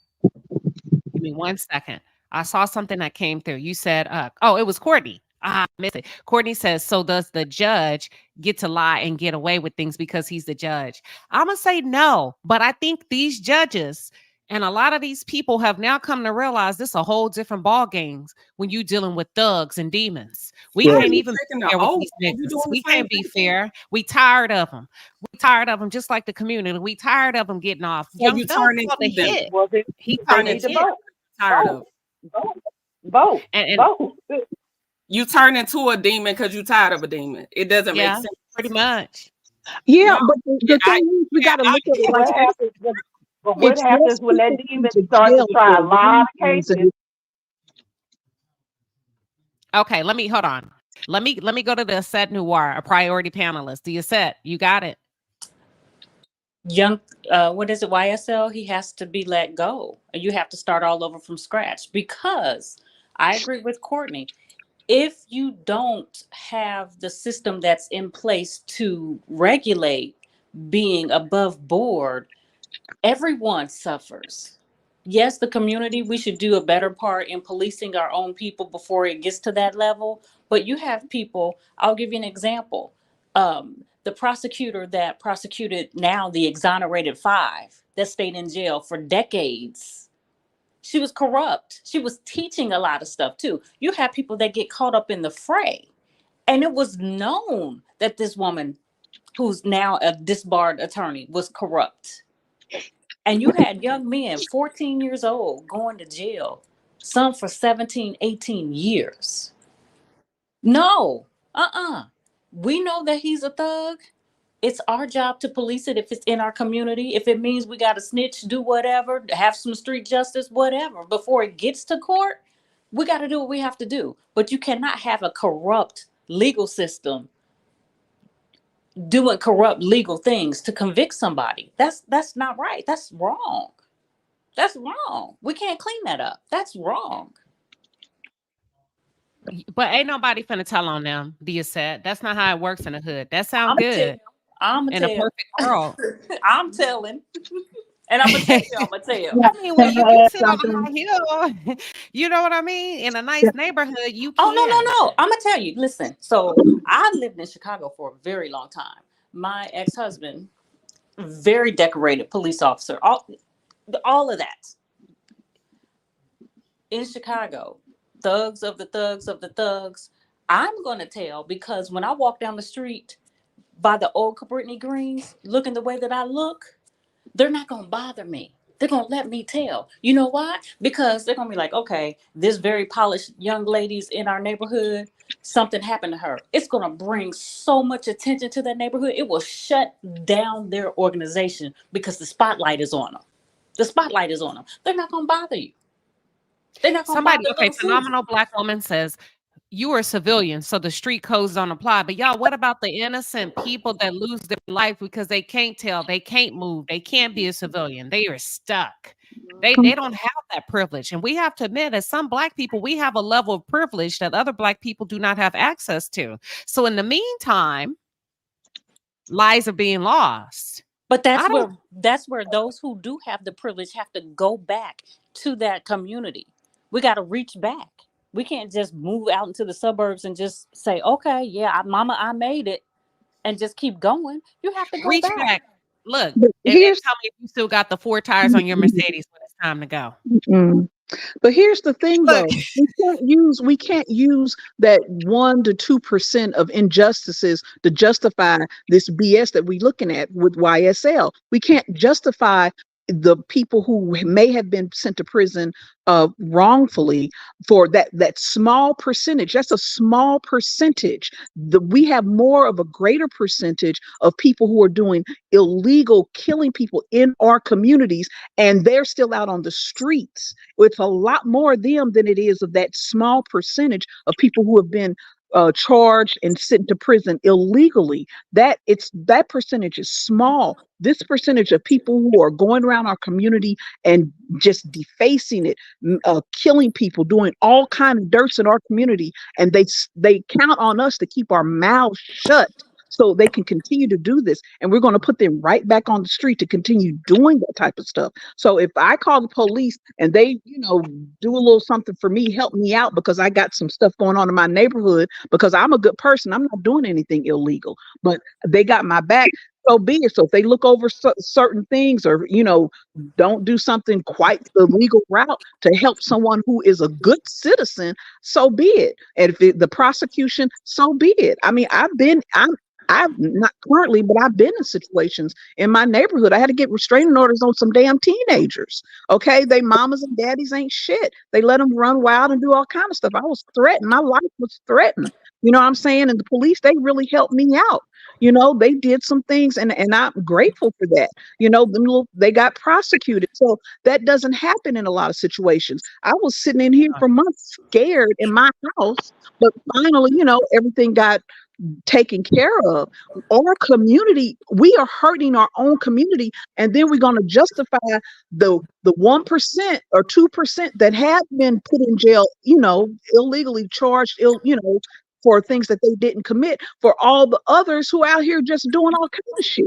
Speaker 2: Give me 1 second. I saw something that came through. You said, it was Courtney. I missed it. Courtney says, so does the judge get to lie and get away with things because he's the judge? I'm going to say no, but I think these judges And a lot of these people have now come to realize this a whole different ball games when you dealing with thugs and demons. We
Speaker 21: How are
Speaker 2: can't
Speaker 21: you
Speaker 2: even
Speaker 21: taking
Speaker 2: be
Speaker 21: the
Speaker 2: fair with
Speaker 21: oath?
Speaker 2: these
Speaker 21: You
Speaker 2: niggas.
Speaker 21: doing the
Speaker 2: We
Speaker 21: same
Speaker 2: can't be
Speaker 21: thing?
Speaker 2: fair. We tired of them. We tired of them, just like the community. We tired of them getting off.
Speaker 21: So
Speaker 2: Young
Speaker 21: you
Speaker 2: Thug
Speaker 21: turn
Speaker 2: called a
Speaker 21: into them.
Speaker 2: hit.
Speaker 5: Well,
Speaker 2: He
Speaker 5: they
Speaker 2: called a
Speaker 5: need to
Speaker 2: hit.
Speaker 5: vote.
Speaker 21: Tired of.
Speaker 5: Vote.
Speaker 2: And
Speaker 5: Vote.
Speaker 21: You turn into a demon because you tired of a demon. It doesn't make
Speaker 2: yeah,
Speaker 21: sense.
Speaker 2: pretty much.
Speaker 16: Yeah,
Speaker 21: No,
Speaker 16: but the thing is, we got to look at it
Speaker 5: But
Speaker 16: like
Speaker 5: what
Speaker 16: this.
Speaker 5: happens? But what
Speaker 16: It's less
Speaker 5: happens when that
Speaker 16: people going
Speaker 5: demon
Speaker 16: to
Speaker 5: starts to
Speaker 16: jail
Speaker 5: try a
Speaker 16: for
Speaker 5: lot of
Speaker 16: reasons, and
Speaker 5: cases?
Speaker 2: Okay, let me hold on. Let me go to the Asset Noir, a priority panelist. The Asset, you got it.
Speaker 8: Young, what is it, YSL? He has to be let go. And you have to start all over from scratch, because I agree with Courtney. If you don't have the system that's in place to regulate being above board, everyone suffers. Yes, the community, we should do a better part in policing our own people before it gets to that level. But you have people, I'll give you an example. The prosecutor that prosecuted now the exonerated 5 that stayed in jail for decades, she was corrupt. She was teaching a lot of stuff too. You have people that get caught up in the fray. And it was known that this woman, who's now a disbarred attorney, was corrupt. And you had young men, 14 years old, going to jail, some for 17, 18 years. No, we know that he's a thug. It's our job to police it if it's in our community. If it means we got to snitch, do whatever, have some street justice, whatever. Before it gets to court, we got to do what we have to do. But you cannot have a corrupt legal system doing corrupt legal things to convict somebody. That's not right. That's wrong. That's wrong. We can't clean that up. That's wrong.
Speaker 2: But ain't nobody finna tell on them, the Asset. That's not how it works in the hood. That sound
Speaker 8: I'm gonna tell.
Speaker 2: good
Speaker 8: I'm
Speaker 2: in
Speaker 8: gonna
Speaker 2: a
Speaker 8: tell.
Speaker 2: perfect world.
Speaker 8: I'm telling, and I'm gonna tell you. I'm gonna tell.
Speaker 2: I mean, well, you can sit on a
Speaker 15: Something.
Speaker 2: high hill. You know what I mean? In a nice neighborhood, you
Speaker 8: Oh no,
Speaker 2: can.
Speaker 8: no, no! I'm gonna tell you. Listen. So I lived in Chicago for a very long time. My ex-husband, very decorated police officer. All of that in Chicago. Thugs of the thugs of the thugs. I'm gonna tell, because when I walk down the street by the old Cabrini Greens, looking the way that I look, they're not gonna bother me. They're gonna let me tell. You know why? Because they're gonna be like, okay, this very polished young lady's in our neighborhood. Something happened to her. It's gonna bring so much attention to that neighborhood. It will shut down their organization because the spotlight is on them. The spotlight is on them. They're not gonna bother you. They're not gonna
Speaker 2: Somebody,
Speaker 8: bother
Speaker 2: okay,
Speaker 8: little Susie.
Speaker 2: phenomenal black woman says, you are a civilian, so the street codes don't apply. But y'all, what about the innocent people that lose their life because they can't tell, they can't move, they can't be a civilian, they are stuck. They don't have that privilege. And we have to admit, as some black people, we have a level of privilege that other black people do not have access to. So in the meantime, lives are being lost.
Speaker 8: But that's where those who do have the privilege have to go back to that community. We got to reach back. We can't just move out into the suburbs and just say, okay, yeah, mama, I made it, and just keep going. You have to go
Speaker 2: Reach
Speaker 8: back.
Speaker 2: back. Look,
Speaker 15: But
Speaker 2: and tell me if you still got the 4 tires on your Mercedes when it's time to go.
Speaker 15: Mm.
Speaker 19: But here's the thing,
Speaker 2: Look.
Speaker 19: though: we can't use that 1 to 2% of injustices to justify this BS that we're looking at with YSL. We can't justify the people who may have been sent to prison wrongfully for that small percentage. That's a small percentage. We have more of a greater percentage of people who are doing illegal killing people in our communities, and they're still out on the streets. It's a lot more of them than it is of that small percentage of people who have been charged and sent to prison illegally. That percentage is small. This percentage of people who are going around our community and just defacing it, killing people, doing all kind of dirts in our community, and they count on us to keep our mouths shut so they can continue to do this. And we're going to put them right back on the street to continue doing that type of stuff. So if I call the police and they, do a little something for me, help me out because I got some stuff going on in my neighborhood, because I'm a good person, I'm not doing anything illegal, but they got my back, so be it. So if they look over certain things, or don't do something quite the legal route to help someone who is a good citizen, so be it. And if the prosecution, so be it. I mean, I'm not currently, but I've been in situations in my neighborhood. I had to get restraining orders on some damn teenagers. Okay, they mamas and daddies ain't shit. They let them run wild and do all kind of stuff. I was threatened. My life was threatened. You know what I'm saying? And the police, they really helped me out. They did some things, and I'm grateful for that. They got prosecuted. So that doesn't happen in a lot of situations. I was sitting in here for months scared in my house, but finally, everything got taken care of. Our community, we are hurting our own community, and then we're going to justify the 1% or 2% that have been put in jail, illegally charged, for things that they didn't commit, for all the others who out here just doing all kinds of shit.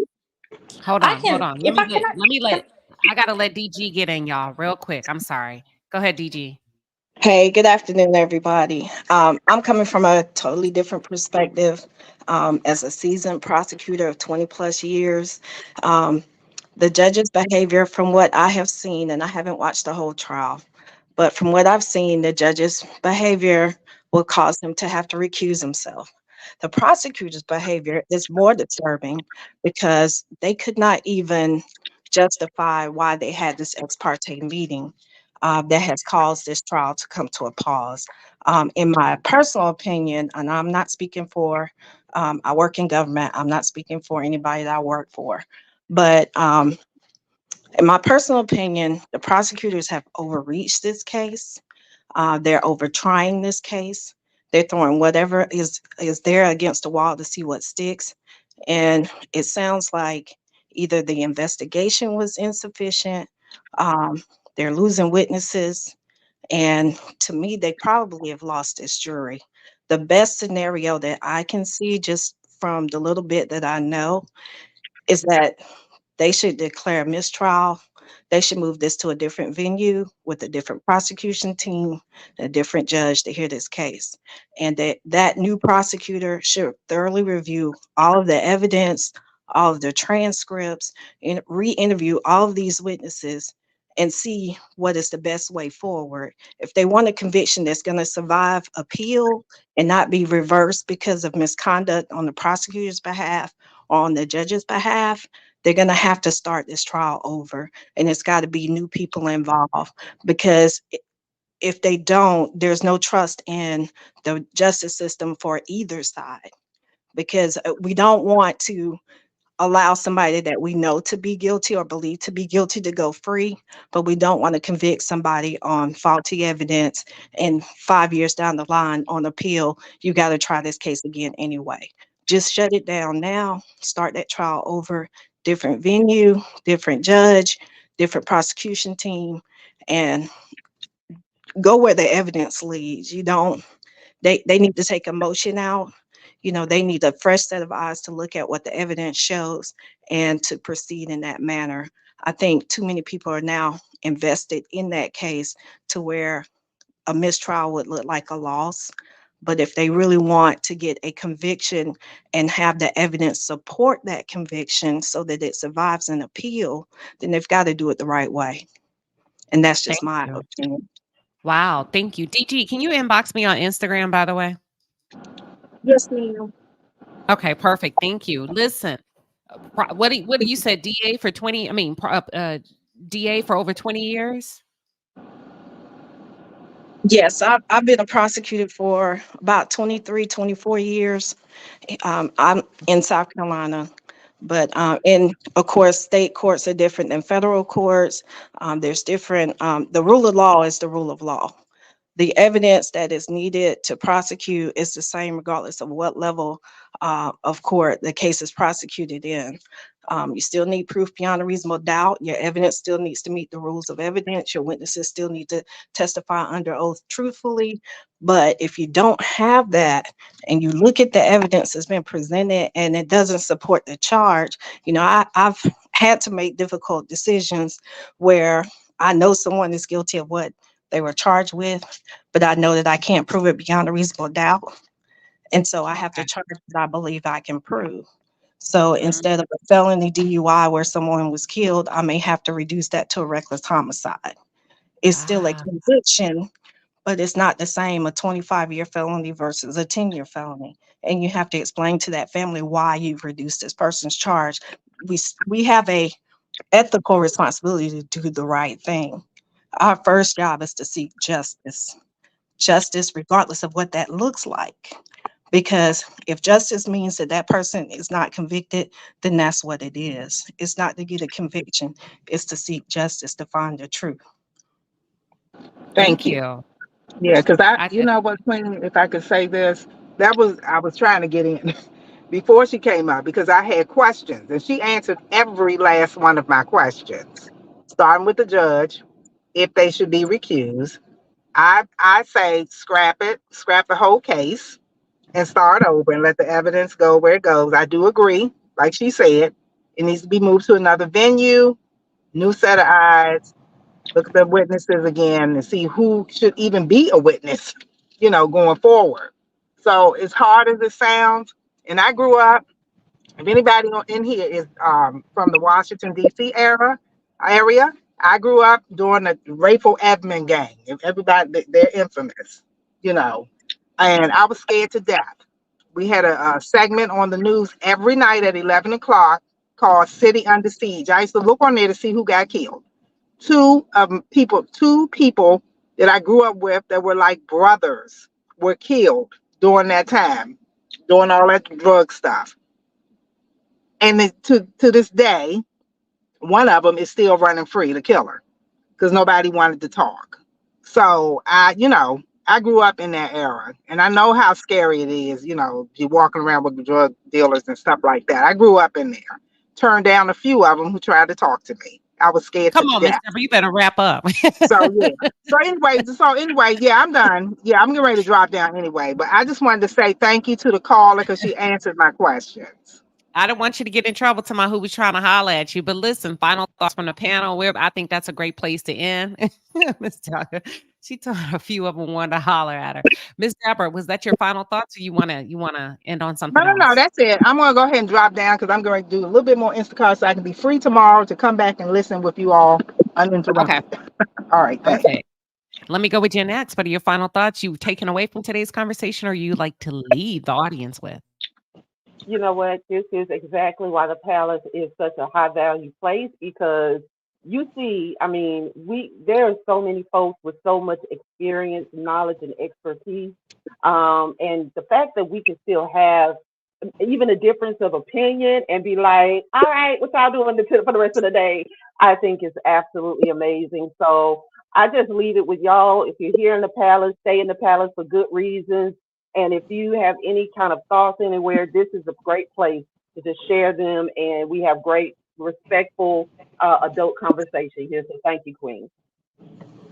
Speaker 2: Hold on. I gotta let DG get in, y'all, real quick. I'm sorry. Go ahead, DG.
Speaker 14: Hey, good afternoon, everybody. I'm coming from a totally different perspective. As a seasoned prosecutor of 20 plus years, the judge's behavior, from what I have seen, and I haven't watched the whole trial, but from what I've seen, the judge's behavior will cause him to have to recuse himself. The prosecutor's behavior is more disturbing because they could not even justify why they had this ex parte meeting that has caused this trial to come to a pause. In my personal opinion, and I'm not speaking for, I work in government, I'm not speaking for anybody that I work for, but in my personal opinion, the prosecutors have overreached this case. They're over trying this case. They're throwing whatever is there against the wall to see what sticks. And it sounds like either the investigation was insufficient, they're losing witnesses, and to me, they probably have lost this jury. The best scenario that I can see, just from the little bit that I know, is that they should declare a mistrial. They should move this to a different venue with a different prosecution team, a different judge to hear this case. And that new prosecutor should thoroughly review all of the evidence, all of the transcripts, and re-interview all of these witnesses and see what is the best way forward. If they want a conviction that's going to survive appeal and not be reversed because of misconduct on the prosecutor's behalf or on the judge's behalf, they're going to have to start this trial over, and it's got to be new people involved, because if they don't, there's no trust in the justice system for either side, because we don't want to allow somebody that we know to be guilty or believe to be guilty to go free, but we don't want to convict somebody on faulty evidence, and 5 years down the line on appeal, you got to try this case again anyway. Just shut it down now, start that trial over, different venue, different judge, different prosecution team, and go where the evidence leads. They need to take emotion out. They need a fresh set of eyes to look at what the evidence shows and to proceed in that manner. I think too many people are now invested in that case to where a mistrial would look like a loss. But if they really want to get a conviction and have the evidence support that conviction so that it survives an appeal, then they've got to do it the right way. And that's just my opinion.
Speaker 2: Wow, thank you. DG, can you inbox me on Instagram, by the way?
Speaker 14: Yes, ma'am.
Speaker 2: Okay, perfect. Thank you. Listen, what do you said? DA for 20? I mean, DA for over 20 years.
Speaker 14: Yes, I've been a prosecutor for about 23, 24 years. I'm in South Carolina, but and of course, state courts are different than federal courts. There's different. The rule of law is the rule of law. The evidence that is needed to prosecute is the same regardless of what level of court the case is prosecuted in. You still need proof beyond a reasonable doubt. Your evidence still needs to meet the rules of evidence. Your witnesses still need to testify under oath truthfully. But if you don't have that and you look at the evidence that's been presented and it doesn't support the charge, I've had to make difficult decisions where I know someone is guilty of what they were charged with, but I know that I can't prove it beyond a reasonable doubt. And so I have to charge what I believe I can prove. So instead of a felony DUI where someone was killed, I may have to reduce that to a reckless homicide. It's still a conviction, but it's not the same, a 25-year felony versus a 10-year felony. And you have to explain to that family why you've reduced this person's charge. We have a ethical responsibility to do the right thing. Our first job is to seek justice regardless of what that looks like. Because if justice means that that person is not convicted, then that's what it is. It's not to get a conviction, it's to seek justice, to find the truth.
Speaker 15: Thank you. Yeah, because you know what, Queen, if I could say this, I was trying to get in before she came up because I had questions and she answered every last one of my questions, starting with the judge, if they should be recused. I say scrap it, scrap the whole case and start over and let the evidence go where it goes. I do agree, like she said, it needs to be moved to another venue, new set of eyes, look at the witnesses again and see who should even be a witness, going forward. So as hard as it sounds, and I grew up, if anybody in here is from the Washington, D.C. area, I grew up during the Rayful Edmond gang. If everybody, they're infamous, and I was scared to death. We had a segment on the news every night at 11 o'clock called City Under Siege. I used to look on there to see who got killed. Two people that I grew up with that were like brothers were killed during that time, doing all that drug stuff. And to this day, one of them is still running free, the killer, because nobody wanted to talk. So I grew up in that era, and I know how scary it is. You're walking around with the drug dealers and stuff like that. I grew up in there. Turned down a few of them who tried to talk to me. I was scared to
Speaker 2: Come on,
Speaker 15: death.
Speaker 2: Miss Deborah, you better wrap up.
Speaker 15: So yeah. So anyway, yeah, I'm done. Yeah, I'm getting ready to drop down anyway. But I just wanted to say thank you to the caller because she answered my questions.
Speaker 2: I don't want you to get in trouble to my who was trying to holler at you. But listen, final thoughts from the panel. I think that's a great place to end. Miss Deborah, she told a few of them wanted to holler at her. Miss Deborah, was that your final thoughts, or you wanna end on something else?
Speaker 15: No, that's it. I'm gonna go ahead and drop down because I'm going to do a little bit more Instacart so I can be free tomorrow to come back and listen with you all uninterrupted. Okay. All right. Thanks.
Speaker 2: Okay. Let me go with Jen next. What are your final thoughts you've taken away from today's conversation, or you like to leave the audience with?
Speaker 11: You know what? This is exactly why the Palace is such a high value place, because you see, there are so many folks with so much experience, knowledge, and expertise. And the fact that we can still have even a difference of opinion and be like, all right, what y'all doing for the rest of the day, I think is absolutely amazing. So I just leave it with y'all. If you're here in the Palace, stay in the Palace for good reasons. And if you have any kind of thoughts anywhere, this is a great place to just share them. And we have great, respectful adult conversation here. So thank you, Queen.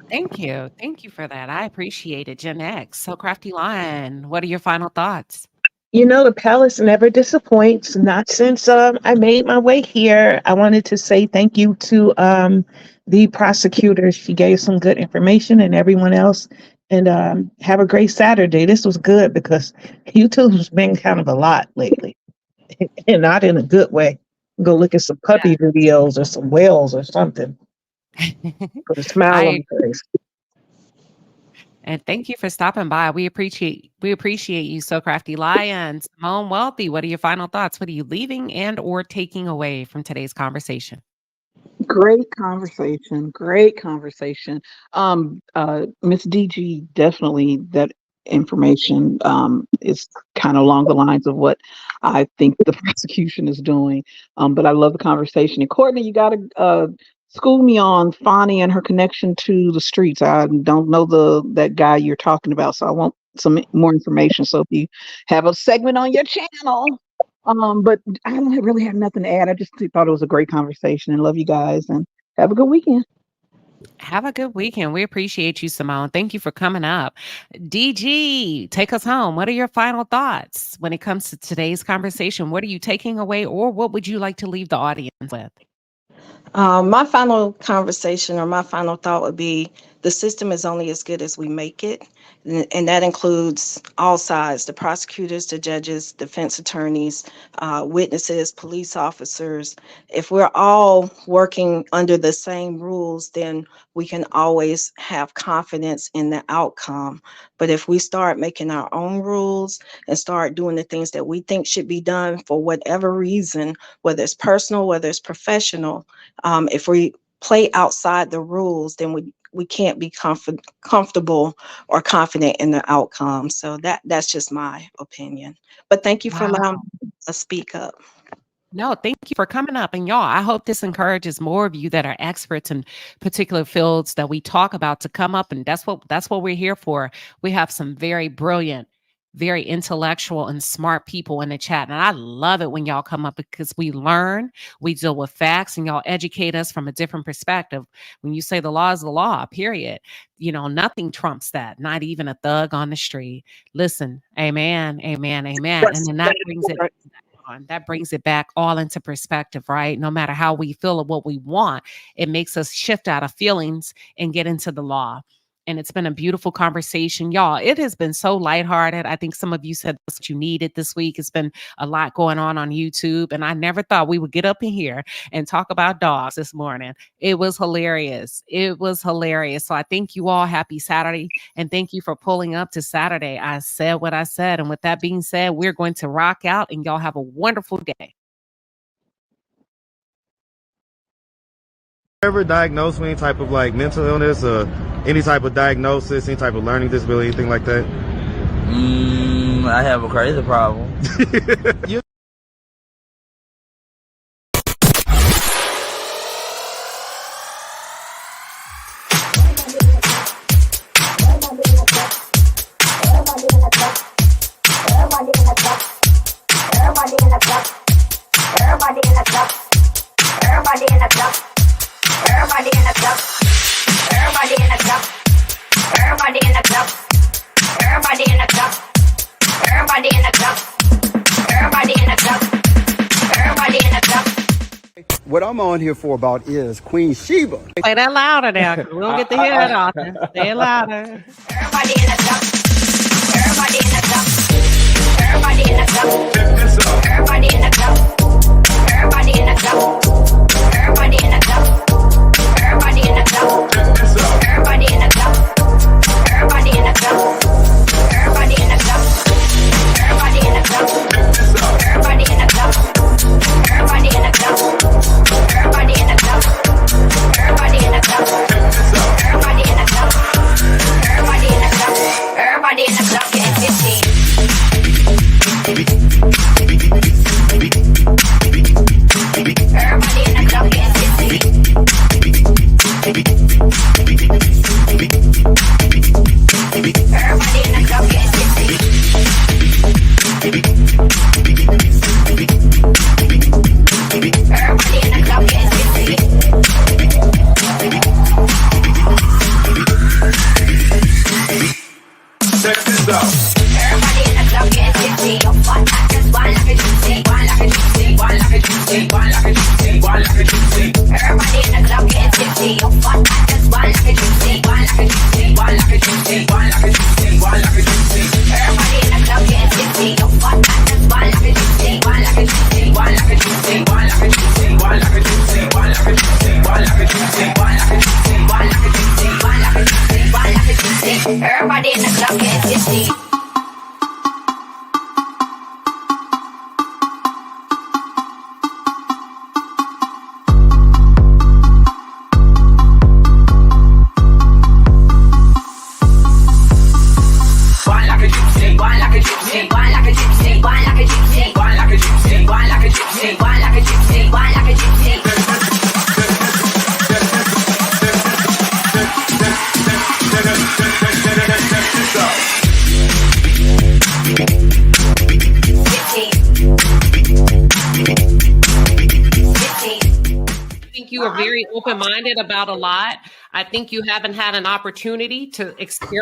Speaker 2: Thank you. Thank you for that. I appreciate it. Gen X. So Crafty Lion, what are your final thoughts?
Speaker 16: The Palace never disappoints, not since I made my way here. I wanted to say thank you to the prosecutor. She gave some good information, and everyone else. And have a great Saturday. This was good because YouTube's been kind of a lot lately, and not in a good way. Go look at some puppy videos or some whales or something. Put a smile on my face.
Speaker 2: And thank you for stopping by. We appreciate you, So Crafty Lion. Simone Wealthy, what are your final thoughts? What are you leaving and or taking away from today's conversation?
Speaker 19: Great conversation. Miss DG, definitely that information is kind of along the lines of what I think the prosecution is doing. But I love the conversation. And Courtney, you got to school me on Fonnie and her connection to the streets. I don't know that guy you're talking about, so I want some more information. So if you have a segment on your channel. But I don't really have nothing to add. I just thought it was a great conversation and love you guys and have a good weekend.
Speaker 2: Have a good weekend. We appreciate you, Simone. Thank you for coming up. DG, take us home. What are your final thoughts when it comes to today's conversation? What are you taking away, or what would you like to leave the audience with?
Speaker 14: My final conversation or my final thought would be the system is only as good as we make it. And that includes all sides, the prosecutors, the judges, defense attorneys, witnesses, police officers. If we're all working under the same rules, then we can always have confidence in the outcome. But if we start making our own rules and start doing the things that we think should be done for whatever reason, whether it's personal, whether it's professional, if we play outside the rules, then we can't be comfortable or confident in the outcome. So that's just my opinion. But thank you for allowing me to speak up.
Speaker 2: No, thank you for coming up. And y'all, I hope this encourages more of you that are experts in particular fields that we talk about to come up. And that's what we're here for. We have some very brilliant, very intellectual and smart people in the chat. And I love it when y'all come up because we learn, we deal with facts, and y'all educate us from a different perspective. When you say the law is the law, period, nothing trumps that, not even a thug on the street. Listen, amen, amen, amen. And then that brings it back all into perspective, right? No matter how we feel or what we want, it makes us shift out of feelings and get into the law. And it's been a beautiful conversation. Y'all, it has been so lighthearted. I think some of you said that's what you needed this week. It's been a lot going on YouTube. And I never thought we would get up in here and talk about dogs this morning. It was hilarious. It was hilarious. So I thank you all. Happy Saturday. And thank you for pulling up to Saturday. I said what I said. And with that being said, we're going to rock out and y'all have a wonderful day.
Speaker 3: Ever diagnosed with any type of mental illness or any type of diagnosis, any type of learning disability, anything like that?
Speaker 22: I have a crazy problem.
Speaker 23: What I'm on here for about is Queen Sheba.
Speaker 2: Play that louder now. We don't get to hear it often. Say it louder. Everybody in the club. Everybody in the club. Everybody in the club. Everybody in the club. Everybody in the club. Everybody in the club. Everybody in the club. Everybody in the club. Everybody in the club. Everybody in the club. Everybody in the club. Everybody in the club. Everybody in the club. Everybody in the club. Everybody in the club. Everybody in the club. Everybody in the club. Everybody in the club getting 15. Everybody in the club getting 15. Everybody in the club getting 15. Everybody in the club getting 15. Check this out. Everybody in the club getting 15. Your fun actors, one like a juicy, one like a juicy, one like a juicy, one like a juicy, one like a juicy. Everybody in the club getting 15. Your fun actors, one like a juicy, one like a juicy, one like a juicy, one like a juicy, one like a juicy. Everybody in the club getting 15. Your fun actors, one like a juicy, one like a juicy, one like a juicy, one like a juicy, one like a juicy, one like a juicy, one like a juicy, one like a juicy, one like a juicy, one like a juicy, one like a juicy. Everybody in the club getting 15. Very open-minded about a lot. I think you haven't had an opportunity to experience